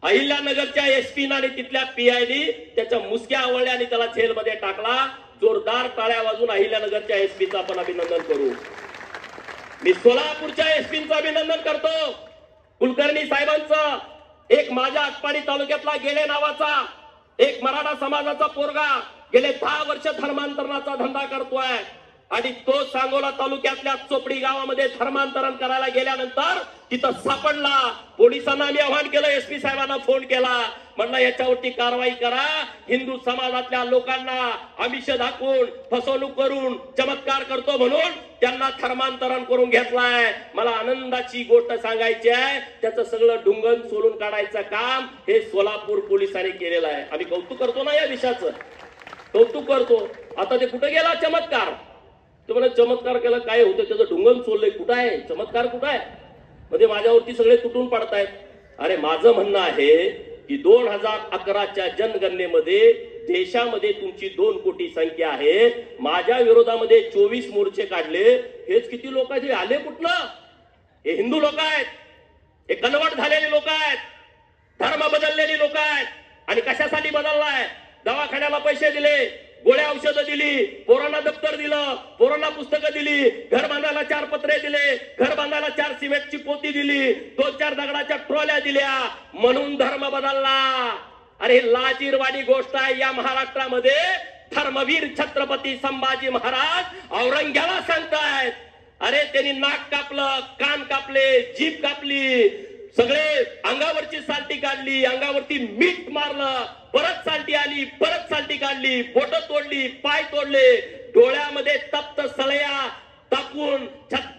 अहिल्यानगरच्या SP आणि तिथल्या PIनी त्याच्या मुसक्या आवळल्या आणि त्याला जेलमध्ये टाकला. जोरदार टाळ्या वाजून अहिल्यानगरच्या SP आपण अभिनंदन करू. मी सोलापूरच्या SPचं अभिनंदन करतो, कुलकर्णी साहेबांचं. एक माझ्या आटपाडी तालुक्यातला गेले नावाचा एक मराठा समाजाचा पोरगा गेले 10 वर्ष धर्मांतरणाचा धंदा करतोय. आणि तो सांगोला तालुक्यातल्या चोपडी गावामध्ये धर्मांतरण करायला गेल्यानंतर तिथं सापडला. पोलिसांना मी आवाहन केलं, SP साहेबांना फोन केला, म्हणलं याच्यावरती कारवाई करा. हिंदू समाजातल्या लोकांना आमिष दाखवून फसवणूक करून चमत्कार करतो म्हणून त्यांना धर्मांतरण करून घेतलाय. मला आनंदाची गोष्ट सांगायची आहे, त्याचं सगळं ढुंगण सोलून काढायचं काम हे सोलापूर पोलिसांनी केलेलं आहे. आम्ही कौतुक करतो ना, या विषयाचं कौतुक करतो. आता ते कुठे गेला चमत्कार, ते म्हणे चमत्कार केला काय होतं, त्याचं ढुंगण सोडलंय, कुठं आहे चमत्कार, कुठं आहे. म्हणजे माझ्यावरती सगळे तुटून पडतायत. अरे माझं म्हणणं आहे की 2011च्या जनगणनेमध्ये देशामध्ये तुमची 2 कोटी संख्या आहे. माझ्या विरोधामध्ये 24 मोर्चे काढले. हेच किती लोक आहेत, आले कुठलं? हे हिंदू लोक आहेत, हे कन्वर्ट झालेले लोक आहेत, धर्म बदललेली लोक आहेत. आणि कशासाठी बदललाय? दवाखान्याला पैसे दिले, गोळ्या औषधं दिली, पोरांना दप्तर दिलं, पोरांना पुस्तकं दिली, घर बांधायला 4 पत्रे दिले, घर बांधायला 4 सिमेंटची पोती दिली, 2-4 दगडाच्या ट्रॉल्या दिल्या, म्हणून धर्म बदलला. अरे लाजीरवाणी गोष्ट आहे. या महाराष्ट्रामध्ये धर्मवीर छत्रपती संभाजी महाराज औरंग्याला सांगतायत, अरे त्यांनी नाक कापलं, कान कापले, जीभ कापली, सगळे अंगावरची साल्टी काढली, अंगावरती मीठ मारलं, परत साल्टी आली, परत साल्टी काढली, बोट तोडली, पाय तोडले, डोळ्यामध्ये तप्त सळया टाकून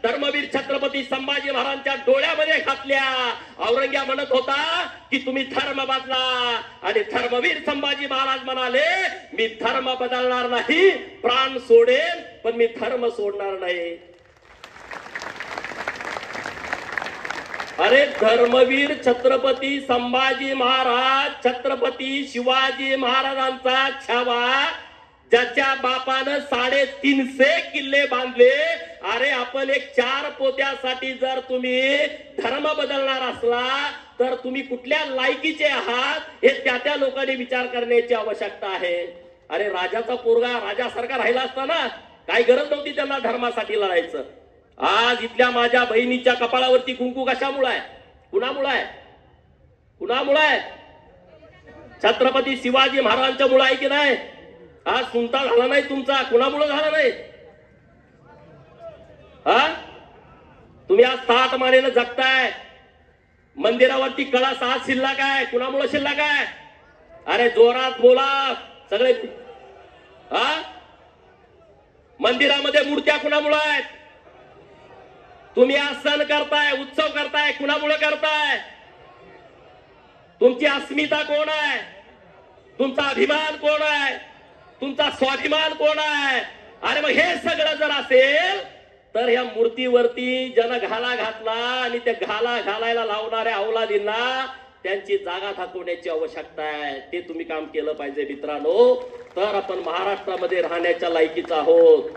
धर्मवीर छत्रपती संभाजी महाराजांच्या डोळ्यामध्ये घातल्या. औरंग्या म्हणत होता की तुम्ही धर्म बदला. आणि धर्मवीर संभाजी महाराज म्हणाले, मी धर्म बदलणार नाही, प्राण सोडेन पण मी धर्म सोडणार नाही. अरे धर्मवीर छत्रपती संभाजी महाराज, छत्रपती शिवाजी महाराजांचा छावा, ज्याच्या बापानं 350 किल्ले बांधले. अरे आपण एक 4 पोत्यासाठी जर तुम्ही धर्म बदलणार असला तर तुम्ही कुठल्या लायकीचे आहात हे त्या लोकांनी विचार करण्याची आवश्यकता आहे. अरे राजाचा पोरगा राजासारखा राहिला असता ना, काही गरज नव्हती त्यांना धर्मासाठी लढायचं. आज इथल्या माझ्या बहिणीच्या कपाळावरती कुंकू कशामुळे आहे? कुणामुळे आहे? कुणामुळे आहे? छत्रपती शिवाजी महाराजांच्या मुळे आहे की नाही? आज सुनता झाला नाही तुमचा, कुणामुळे झाला नाही? हा, तुम्ही आज 7 मानेनं जगताय. मंदिरावरती कळा 7 शिल्लक आहे, कुणामुळे शिल्लक आहे? अरे जोरात बोला सगळे. हा, मंदिरामध्ये मूर्त्या कुणामुळे आहेत? तुम्ही आज सण करताय, उत्सव करताय, कुणामुळे करताय? तुमची अस्मिता कोण आहे? तुमचा अभिमान कोण आहे? तुमचा स्वाभिमान कोण आहे? अरे मग हे सगळं जर असेल तर या मूर्तीवरती ज्यानं घाला घातला आणि त्या घाला घालायला लावणाऱ्या अवलादींना त्यांची जागा दाखवण्याची आवश्यकता आहे. ते तुम्ही काम केलं पाहिजे मित्रांनो. तर आपण महाराष्ट्रामध्ये राहण्याच्या लायकीचा आहोत,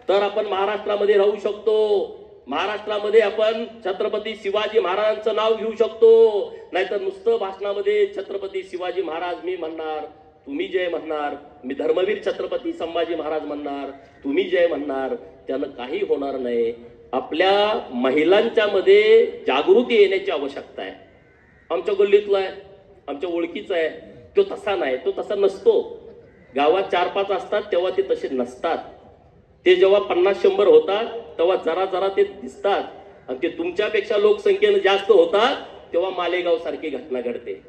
तर आपण महाराष्ट्रामध्ये राहू शकतो. महाराष्ट्रामध्ये आपण छत्रपती शिवाजी महाराजांचं नाव घेऊ शकतो. नाहीतर नुसतं भाषणामध्ये छत्रपती शिवाजी महाराज मी म्हणणार, तुम्ही जय म्हणणार, मी धर्मवीर छत्रपती संभाजी महाराज म्हणणार, तुम्ही जय म्हणणार, त्यानं काही होणार नाही. आपल्या महिलांच्या मध्ये जागृती येण्याची आवश्यकता आहे. आमच्या गल्लीतला आहे, आमच्या ओळखीचा आहे, तो तसा नाही, तो तसा नसतो. गावात 4-5 असतात तेव्हा ते तसे नसतात. ते जेव्हा 50-100 होतात तेव्हा जरा जरा ते दिसतात, आणि ते तुमच्यापेक्षा लोकसंख्येनं जास्त होतात तेव्हा मालेगाव सारखी घटना घडते.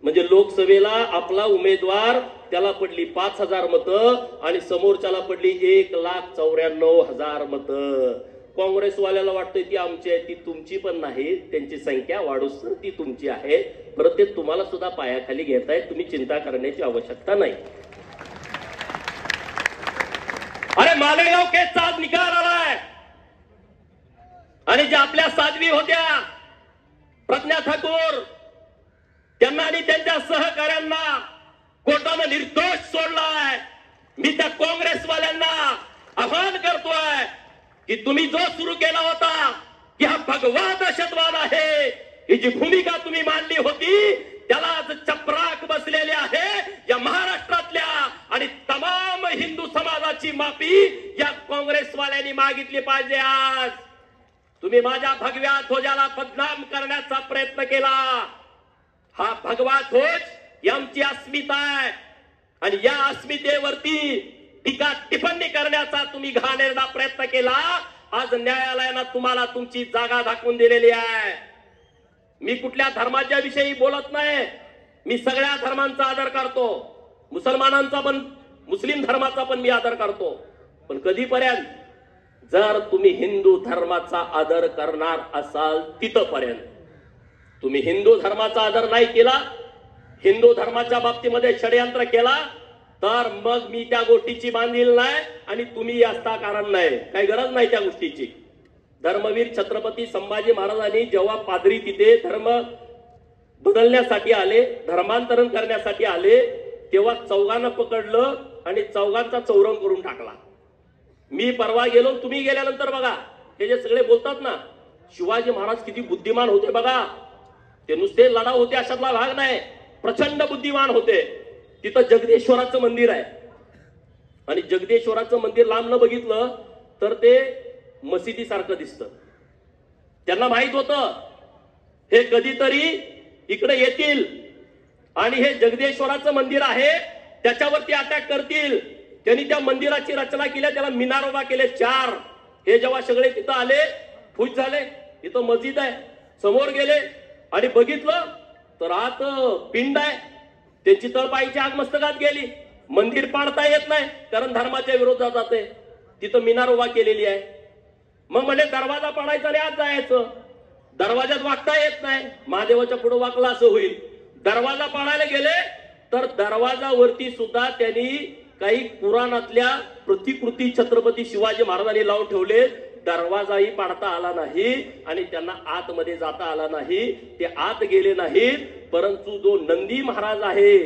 म्हणजे लोकसभेला आपला उमेदवार त्याला पडली 5,000 मतं आणि समोरच्याला पडली 1,94,000 मतं. काँग्रेसवाल्याला वाटतं ती आमची आहे, ती तुमची पण नाही, त्यांची संख्या वाढूस तर ती तुमची आहे. परत ते तुम्हाला सुद्धा पायाखाली घेतायत, तुम्ही चिंता करण्याची आवश्यकता नाही. अरे मालेगाव केसचा आज निकाल आलाय, आणि ज्या आपल्या साध्वी होत्या प्रज्ञा ठाकूर, त्यांना आणि त्यांच्या सहकाऱ्यांना कोर्टानं निर्दोष सोडलाय. मी त्या काँग्रेसवाल्यांना आवाहन करतोय की तुम्ही जो सुरू केला होता की हा भगवा दहशतवाद आहे, ही जी भूमिका तुम्ही मांडली होती त्याला आज चपराक बसलेले आहे या महाराष्ट्रातल्या, आणि तमाम हिंदू समाजाची माफी या काँग्रेसवाल्यांनी मागितली पाहिजे. आज तुम्ही माझ्या भगव्या ध्वजाला बदनाम करण्याचा प्रयत्न केला. हा भगवा ध्वज ही आमची अस्मिता आहे, आणि या अस्मितेवरती टीका टिप्पणी करण्याचा तुम्ही घाणेरडा प्रयत्न केला. आज न्यायालयानं तुम्हाला तुमची जागा दाखवून दिलेली आहे. मी कुठल्या धर्माच्या विषयी बोलत नाही, मी सगळ्या धर्मांचा आदर करतो, मुसलमानांचा पण, मुस्लिम धर्माचा पण मी आदर करतो. पण कधीपर्यंत? जर तुम्ही हिंदू धर्माचा आदर करणार असाल तिथपर्यंत. तुम्ही हिंदू धर्माचा आदर नाही केला, हिंदू धर्माच्या बाबतीमध्ये षडयंत्र केला, तर मग मी त्या गोष्टीची बांधील नाही आणि तुम्ही असता कारण नाही, काही गरज नाही त्या गोष्टीची. धर्मवीर छत्रपती संभाजी महाराजांनी जेव्हा पादरी तिथे धर्म बदलण्यासाठी आले, धर्मांतरण करण्यासाठी आले, तेव्हा चौघांना पकडलं आणि चौघांचा चौरंग करून टाकला. मी परवा गेलो, तुम्ही गेल्यानंतर बघा हे जे सगळे बोलतात ना शिवाजी महाराज किती बुद्धिमान होते बघा, ते नुसते लढाऊ होते अशातला भाग नाही, प्रचंड बुद्धिमान होते. तिथं जगदेश्वराचं मंदिर आहे, आणि जगदेश्वराचं मंदिर लांब न बघितलं तर ते मशिदीसारखं दिसतं. त्यांना माहित होतं हे कधीतरी इकडे येतील आणि हे जगदेश्वराचं मंदिर आहे त्याच्यावरती अटॅक करतील. त्यांनी त्या मंदिराची रचना केली, त्याला मिनार उभा केले 4. हे जेव्हा सगळे तिथं आले, खुश झाले, इथं मस्जिद आहे, समोर गेले आणि बघितलं तर आत पिंड आहे. त्यांची तळपायची आग मस्तकात गेली. मंदिर पाडता येत नाही कारण धर्माच्या विरोधात जाते, तिथं मिनार उभा केलेली आहे. मग म्हणजे दरवाजा पाडायचा आणि आत जायचं. दरवाजात वागता येत नाही, महादेवाच्या पुढे वाकला असं होईल. दरवाजा पाडायला गेले तर दरवाजावरती सुद्धा त्यांनी काही पुराणातल्या प्रतिकृती छत्रपती शिवाजी महाराजांनी लावून ठेवले. दरवाजाही पाडता आला नाही आणि त्यांना आतमध्ये जाता आला नाही. ते आत गेले नाहीत, परंतु जो नंदी महाराज आहे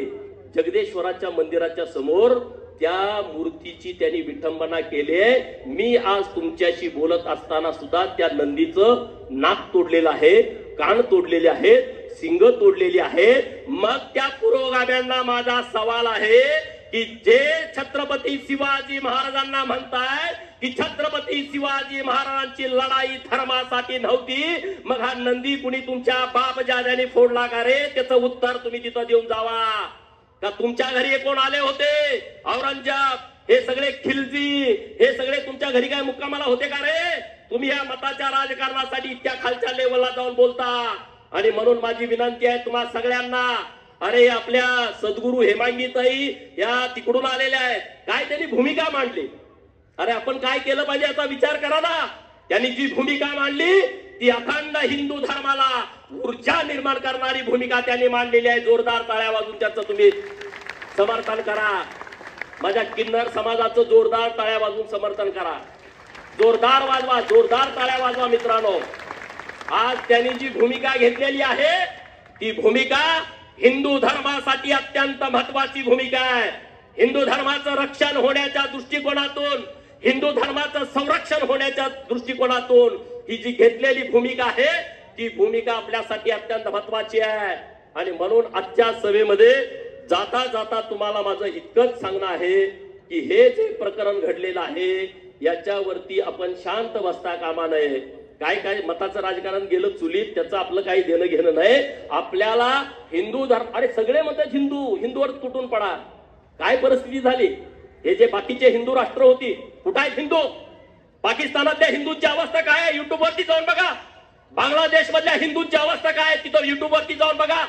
जगदेश्वराच्या मंदिराच्या समोर, त्या मूर्तीची त्यांनी विठंबना केली. मी आज तुमच्याशी बोलत असताना सुद्धा त्या नंदीचं नाक तोडलेलं आहे, कान तोडलेले आहेत, सिंग तोडलेली आहेत. मग त्या पुरोगाम्यांना माझा सवाल आहे की जे छत्रपती शिवाजी महाराजांना म्हणताय की छत्रपती शिवाजी महाराजांची लढाई धर्मासाठी नव्हती, मग हा नंदी कुणी तुमच्या बापजाद्याने फोडला का रे? त्याचं उत्तर तुम्ही तिथं देऊन जावा. का तुमच्या घरी कोण आले होते? औरंगजेब, हे सगळे खिलजी, हे सगळे तुमच्या घरी काय मुक्कामाला होते का रे? तुम्ही या मताच्या राजकारणासाठी इतक्या खालच्या लेवलला जाऊन बोलता. आणि म्हणून माझी विनंती आहे तुम्हा सगळ्यांना, अरे आपल्या सद्गुरू हेमांगीताई या तिकडून आलेल्या आहेत, काय त्यांनी भूमिका मांडली, अरे आपण काय केलं पाहिजे याचा विचार करा ना. त्यांनी जी भूमिका मांडली ती अखंड हिंदू धर्माला ऊर्जा निर्माण करणारी भूमिका त्यांनी मांडलेली आहे. जोरदार टाळ्या वाजून त्याचं तुम्ही समर्थन करा. माझ्या किन्नर समाजाचं जोरदार टाळ्या वाजून समर्थन करा. जोरदार वाजवा, जोरदार टाळ्या वाजवा मित्रांनो. आज त्यांनी जी भूमिका घेतलेली आहे ती भूमिका हिंदू धर्मासाठी अत्यंत महत्वाची भूमिका आहे. हिंदू धर्माचं रक्षण होण्याच्या दृष्टिकोनातून, हिंदू धर्माचं संरक्षण होण्याच्या दृष्टिकोनातून ही जी घेतलेली भूमिका आहे ती भूमिका आपल्यासाठी अत्यंत महत्वाची आहे. आणि म्हणून आजच्या सभेमध्ये जाता जाता तुम्हाला माझं इतकंच सांगणं आहे की हे जे प्रकरण घडलेलं आहे याच्यावरती आपण शांत बसता कामा नये. काय काय मताचं राजकारण गेलं चुलीत, त्याचं आपलं काही देणं घेणं नाही. आपल्याला हिंदू धर्म, अरे सगळे मत हिंदू, हिंदूवर तुटून पडा. काय परिस्थिती झाली, हे जे बाकीचे हिंदू राष्ट्र होती, कुठं आहेत हिंदू? पाकिस्तानातल्या हिंदूंची अवस्था काय आहे युट्यूब वरती जाऊन बघा. बांगलादेश मधल्या हिंदूंची अवस्था काय आहे तिथं युट्यूब वरती जाऊन बघा.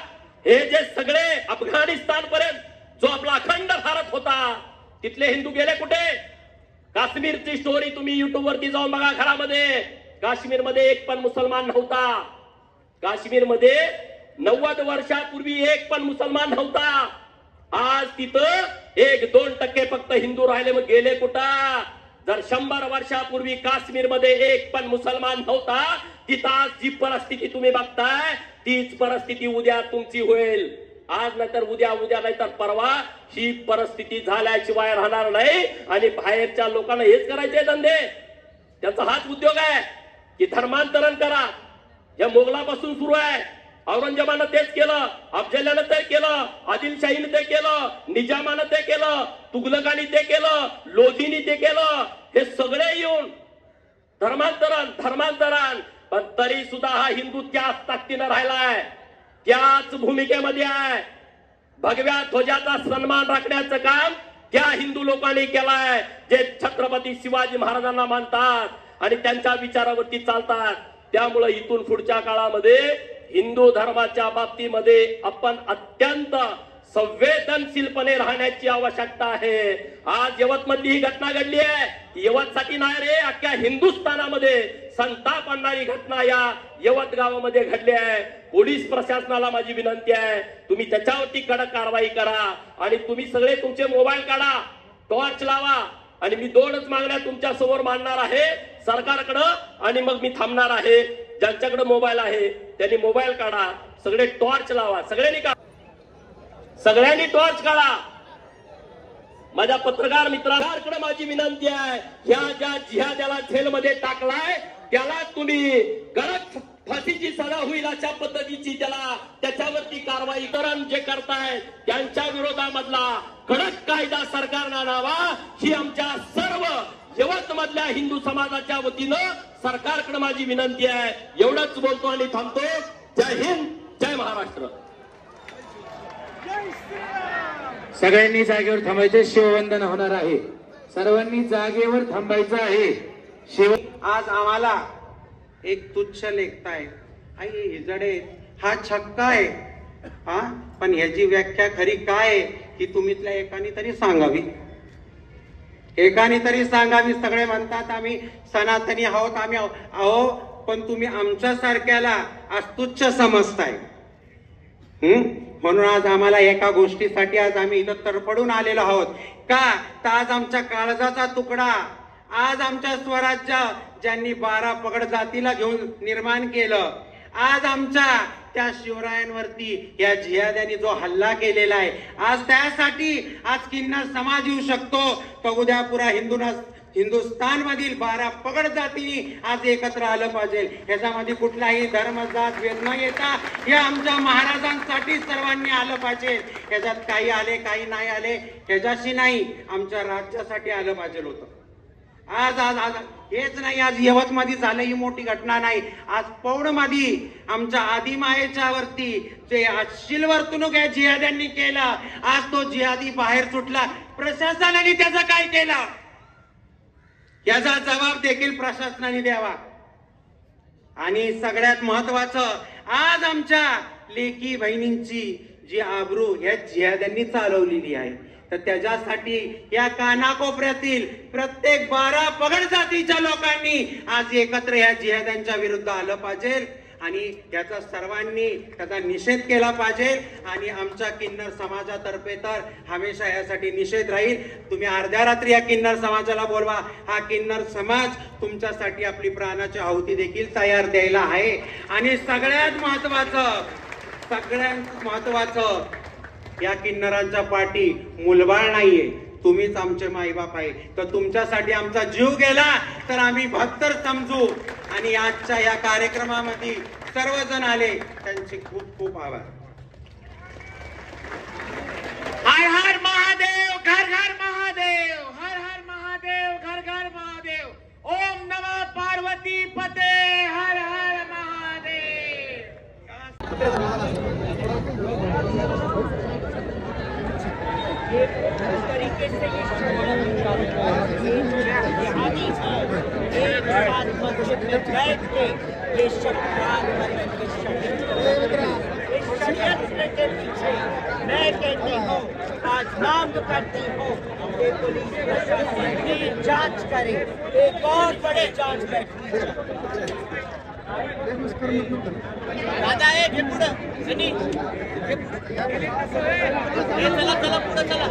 हे जे सगळे अफगाणिस्तान पर्यंत जो आपला अखंड भारत होता, तिथले हिंदू गेले कुठे? काश्मीरची स्टोरी तुम्ही युट्यूब वरती जाऊन बघा. घरामध्ये काश्मीरमध्ये एक पण मुसलमान नव्हता. काश्मीरमध्ये 90 वर्षापूर्वी एक पण मुसलमान नव्हता. आज तिथं 1-2% फक्त हिंदू राहिले. मग गेले कुठं? जर 100 वर्षापूर्वी काश्मीरमध्ये एक पण मुसलमान नव्हता, तिथं आज जी परिस्थिती तुम्ही बघताय तीच परिस्थिती उद्या तुमची होईल. आज नाहीतर उद्या, उद्या नाहीतर परवा ही परिस्थिती झाल्याशिवाय राहणार नाही. आणि बाहेरच्या लोकांना हेच करायचे धंदे, त्यांचा हाच उद्योग आहे की धर्मांतरण करा. या मोगलापासून सुरू आहे. औरंगजेबानं तेच केलं, अफजलानं ते केलं, आदिलशाहीनं ते केलं, निजामानं ते केलं, तुगलकांनी ते केलं, लोधीनी ते केलं. हे सगळे येऊन धर्मांतरण. पण तरी सुद्धा हा हिंदू त्याच ताकदीनं राहिलाय, त्याच भूमिकेमध्ये आहे. भगव्या ध्वजाचा सन्मान राखण्याचं काम त्या हिंदू लोकांनी केलाय, जे छत्रपती शिवाजी महाराजांना मानतात आणि त्यांच्या विचारावरती चालतात. त्यामुळे इथून पुढच्या काळामध्ये हिंदू धर्माच्या बाबतीमध्ये आपण अत्यंत संवेदनशीलपणे राहण्याची आवश्यकता आहे. आज यवतमधली ही घटना घडली आहे. यवतसाठी नाही रे, अख्ख्या हिंदुस्थानामध्ये संताप आणणारी घटना या यवत गावामध्ये घडली आहे. पोलीस प्रशासनाला माझी विनंती आहे, तुम्ही त्याच्यावरती कडक कारवाई करा. आणि तुम्ही सगळे तुमचे मोबाईल काढा, टॉर्च लावा. आणि मी 2च मागण्या तुमच्या समोर मांडणार आहे सरकारकडं, आणि मग मी थांबणार आहे. ज्यांच्याकडे मोबाईल आहे त्यांनी मोबाईल काढा, सगळे टॉर्च लावा. सगळ्यांनी टॉर्च काढा. माझ्या पत्रकार मित्रांकडे माझी विनंती आहे, ह्या ज्या जिहाद्याला जेलमध्ये टाकलाय त्याला तुम्ही कडक फाशीची सजा होईल अशा पद्धतीची त्याच्यावरती कारवाई करण जे करताय त्यांच्या विरोधामधला कडक कायदा सरकारनं आणावा, ही आमच्या सर्व यवतमधल्या हिंदू समाजाच्या वतीनं सरकारकडे माझी विनंती आहे. एवढंच बोलतो आणि थांबतो. जय हिंद, जय महाराष्ट्र. सगळ्यांनी जागेवर थांबायचे, शिववंदन होणार आहे. सर्वांनी जागेवर थांबायचं आहे. आज आम्हाला एक तुच्छ लेखताय, आई हिजडे हा छक्का आहे. हा, पण ह्याची व्याख्या खरी काय आहे ही तुम्हीतल्या एकाने तरी सांगावी. सगळे म्हणतात आम्ही सनातनी आहोत, आम्ही आहो, पण तुम्ही आमच्यासारख्याला आज तुच्छ समजताय. म्हणून आज आम्हाला एका गोष्टीसाठी आज आम्ही इथं तरफडून आलेलो आहोत. का तर आज आमच्या काळजाचा तुकडा, आज आमच्या स्वराज्य ज्यांनी 12 पगड जातीला घेऊन निर्माण केलं, आज आमच्या त्या शिवरायांवरती या जिहाद्यांनी जो हल्ला केलेला आहे, आज त्यासाठी आज किन्नर समाज येऊ शकतो. तर उद्या पुरा हिंदुस्थान मधील 12 पगड जातींनी आज एकत्र आलं पाहिजे. ह्याच्यामध्ये कुठलाही धर्म जात भेद न येता या आमच्या महाराजांसाठी सर्वांनी आलं पाहिजे. ह्याच्यात काही आले काही नाही आले ह्याच्याशी नाही, आमच्या राज्यासाठी आलं पाहिजे होतं. आज आज आज हेच नाही, आज यवतमध्ये झालं ही मोठी घटना नाही. आज पौडमध्ये आमच्या आदिमायेच्या वरती जे अश्लील वर्तणूक या जिहाद्यांनी केलं, आज तो जिहादी बाहेर सुटला. प्रशासनाने त्याचं काय केलं याचा जबाब देखील प्रशासनाने द्यावा. आणि सगळ्यात महत्वाचं, आज आमच्या लेकी बहिणींची जी आबरू ह्या जिहाद्यांनी चालवलेली आहे, तर त्याच्यासाठी या कानाकोपऱ्यातील प्रत्येक 12 पगड जातीच्या लोकांनी आज एकत्र या जिहाद्यांच्या विरुद्ध आलं पाहिजे. आणि त्याचा सर्वांनी त्याचा निषेध केला पाहिजे. आणि आमच्या किन्नर समाजातर्फे तर हमेशा यासाठी निषेध राहील. तुम्ही अर्ध्या रात्री या किन्नर समाजाला बोलवा. हा किन्नर समाज तुमच्यासाठी आपली प्राणाची आहुती देखील तयार द्यायला आहे. आणि सगळ्यात महत्वाचं या किन्नरांच्या पाठी मुलबाळ नाहीये, तुम्हीच आमचे माईबाप आहे. तर तुमच्यासाठी आमचा जीव गेला तर आम्ही 72 समजू. आणि आजच्या या कार्यक्रमामध्ये सर्वजण आले त्यांचे खूप खूप आभार. हर हर महादेव, घर घर महादेव. हर हर महादेव, घर घर महादेव. ओम नमः पार्वती पते. हर हर महादेव. इस तरीके से ये एक साथ मस्जिद में बैठ के ये शक्तियात बनने के षड्यंत्र के पीछे मैं कहती हूँ, आज मांग करती हूँ कि पुलिस प्रशासन की जांच करे, एक और बड़े जांच बैठकी दादा एक पुढं सनी चला चला पुढं चला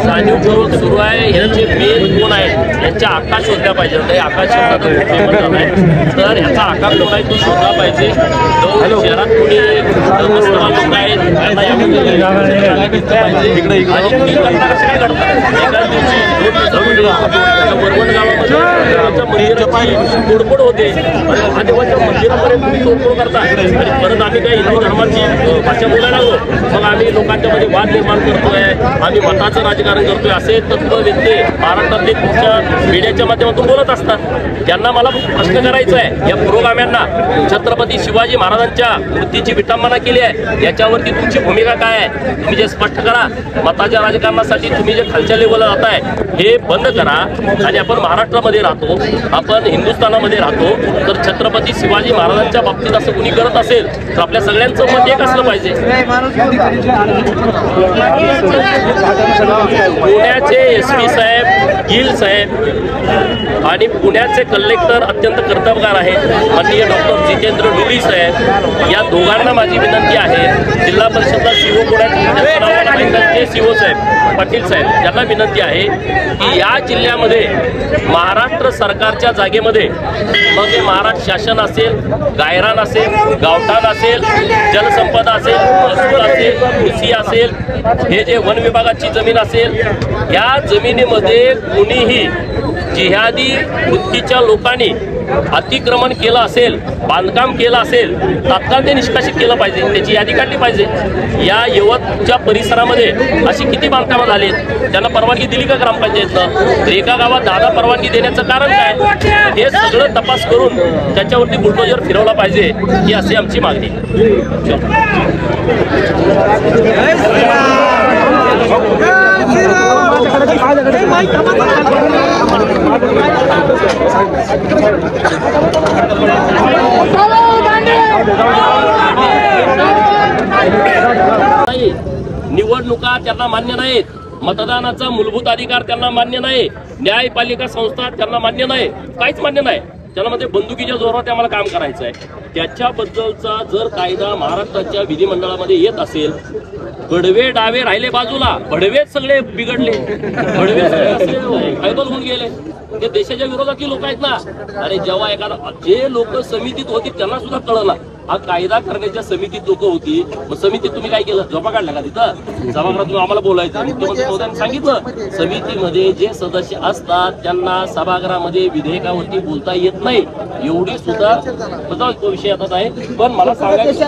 जाणीवपूर्वक सुरू आहे. यांचे मेन कोण आहेत यांच्या आका शोधल्या पाहिजे. आका शोधला तर ह्याचा आका कोण आहे तो शोधला पाहिजे. जो शहरात कोणी लोक आहेत त्यांना यामध्ये पाहिजे. एकाच दिवशी बरवण गावामध्ये तोडफोड होते आणि महादेवाच्या मंदिरापर्यंत तुम्ही तोडफोड करता आणि परत आम्ही काही हिंदू धर्माची भाषा बोलायला लागलो. मग आम्ही लोकांच्या मध्ये वाद निर्माण करतोय, आम्ही मताचं राजकारण करतोय असे तत्व व्यक्ती महाराष्ट्रातले तुमच्या मीडियाच्या माध्यमातून बोलत असतात. त्यांना मला प्रश्न करायचा आहे, या पुरोगाम्यांना छत्रपती शिवाजी महाराजांच्या मूर्तीची विटंबना केली आहे याच्यावरती तुमची भूमिका काय आहे? तुम्ही जे स्पष्ट करा. मताच्या राजकारणासाठी तुम्ही जे खालच्या लेवलला जाताय हे बंद करा. आणि आपण महाराष्ट्रामध्ये राहतो, आपण हिंदुस्थानामध्ये राहतो, तर छत्रपती शिवाजी महाराजांच्या बाबतीत असं कुणी करत असेल तर आपल्या सगळ्यांचं मत एक असलं पाहिजे. पुण्याचे SP साहेब, गिल साहेब आणि पुण्याचे कलेक्टर अत्यंत कर्तबगार आहेत. माननीय डॉक्टर जितेंद्र डुली साहेब, या दोघांना माझी विनंती आहे. जिल्हा परिषदला CO पुण्याचे CO साहेब पाटील साहेब यांना विनंती आहे की या जिल्ह्यामध्ये महाराष्ट्र सरकारच्या जागेमध्ये मग हे महाराष्ट्र शासन असेल, गायरान असेल, गावठाण असेल, जलसंपदा असेल, महसूल असेल, कृषी असेल, हे जे वन विभागाची जमीन असेल, या जमिनीमध्ये कुणीही जिहादी वृत्तीच्या लोकांनी अतिक्रमण केलं असेल, बांधकाम केलं असेल, तात्काळ ते निष्कासित केलं पाहिजे, त्याची यादी काढली पाहिजे. या यवतच्या परिसरामध्ये अशी किती बांधकामं झालीत, त्यांना परवानगी दिली का ग्रामपंचायतनं? एका गावात 10 परवानगी देण्याचं कारण काय? हे सगळं तपास करून त्याच्यावरती बुलडोजर फिरवला पाहिजे, ही अशी आमची मागणी. निवडणुका त्यांना मान्य नाहीत, मतदानाचा मूलभूत अधिकार त्यांना मान्य नाही, न्यायपालिका संस्था त्यांना मान्य नाही, काहीच मान्य नाही. त्याला मध्ये बंदुकीच्या जोरावर आम्हाला काम करायचं आहे. त्याच्याबद्दलचा जर कायदा महाराष्ट्राच्या विधिमंडळामध्ये येत असेल, बडवे डावे राहिले बाजूला, भडवेच सगळे बिघडले, भडवे सगळे फायदोल होऊन गेले. ते देशाच्या विरोधातली लोक आहेत ना. अरे जेव्हा एखादा जे लोक समितीत होती त्यांना सुद्धा कळलं हा कायदा करण्याच्या समितीत लोक होती. मग समितीत तुम्ही काय केलं? झोपा काढला का तिथं? सभागृहात तुम्ही आम्हाला बोलायचं. मुख्यमंत्री महोदयांनी सांगितलं समितीमध्ये जे सदस्य असतात त्यांना सभागृहामध्ये विधेयकावरती बोलता येत नाही. एवढी सुद्धा तो विषय आता आहे. पण मला सांगायचं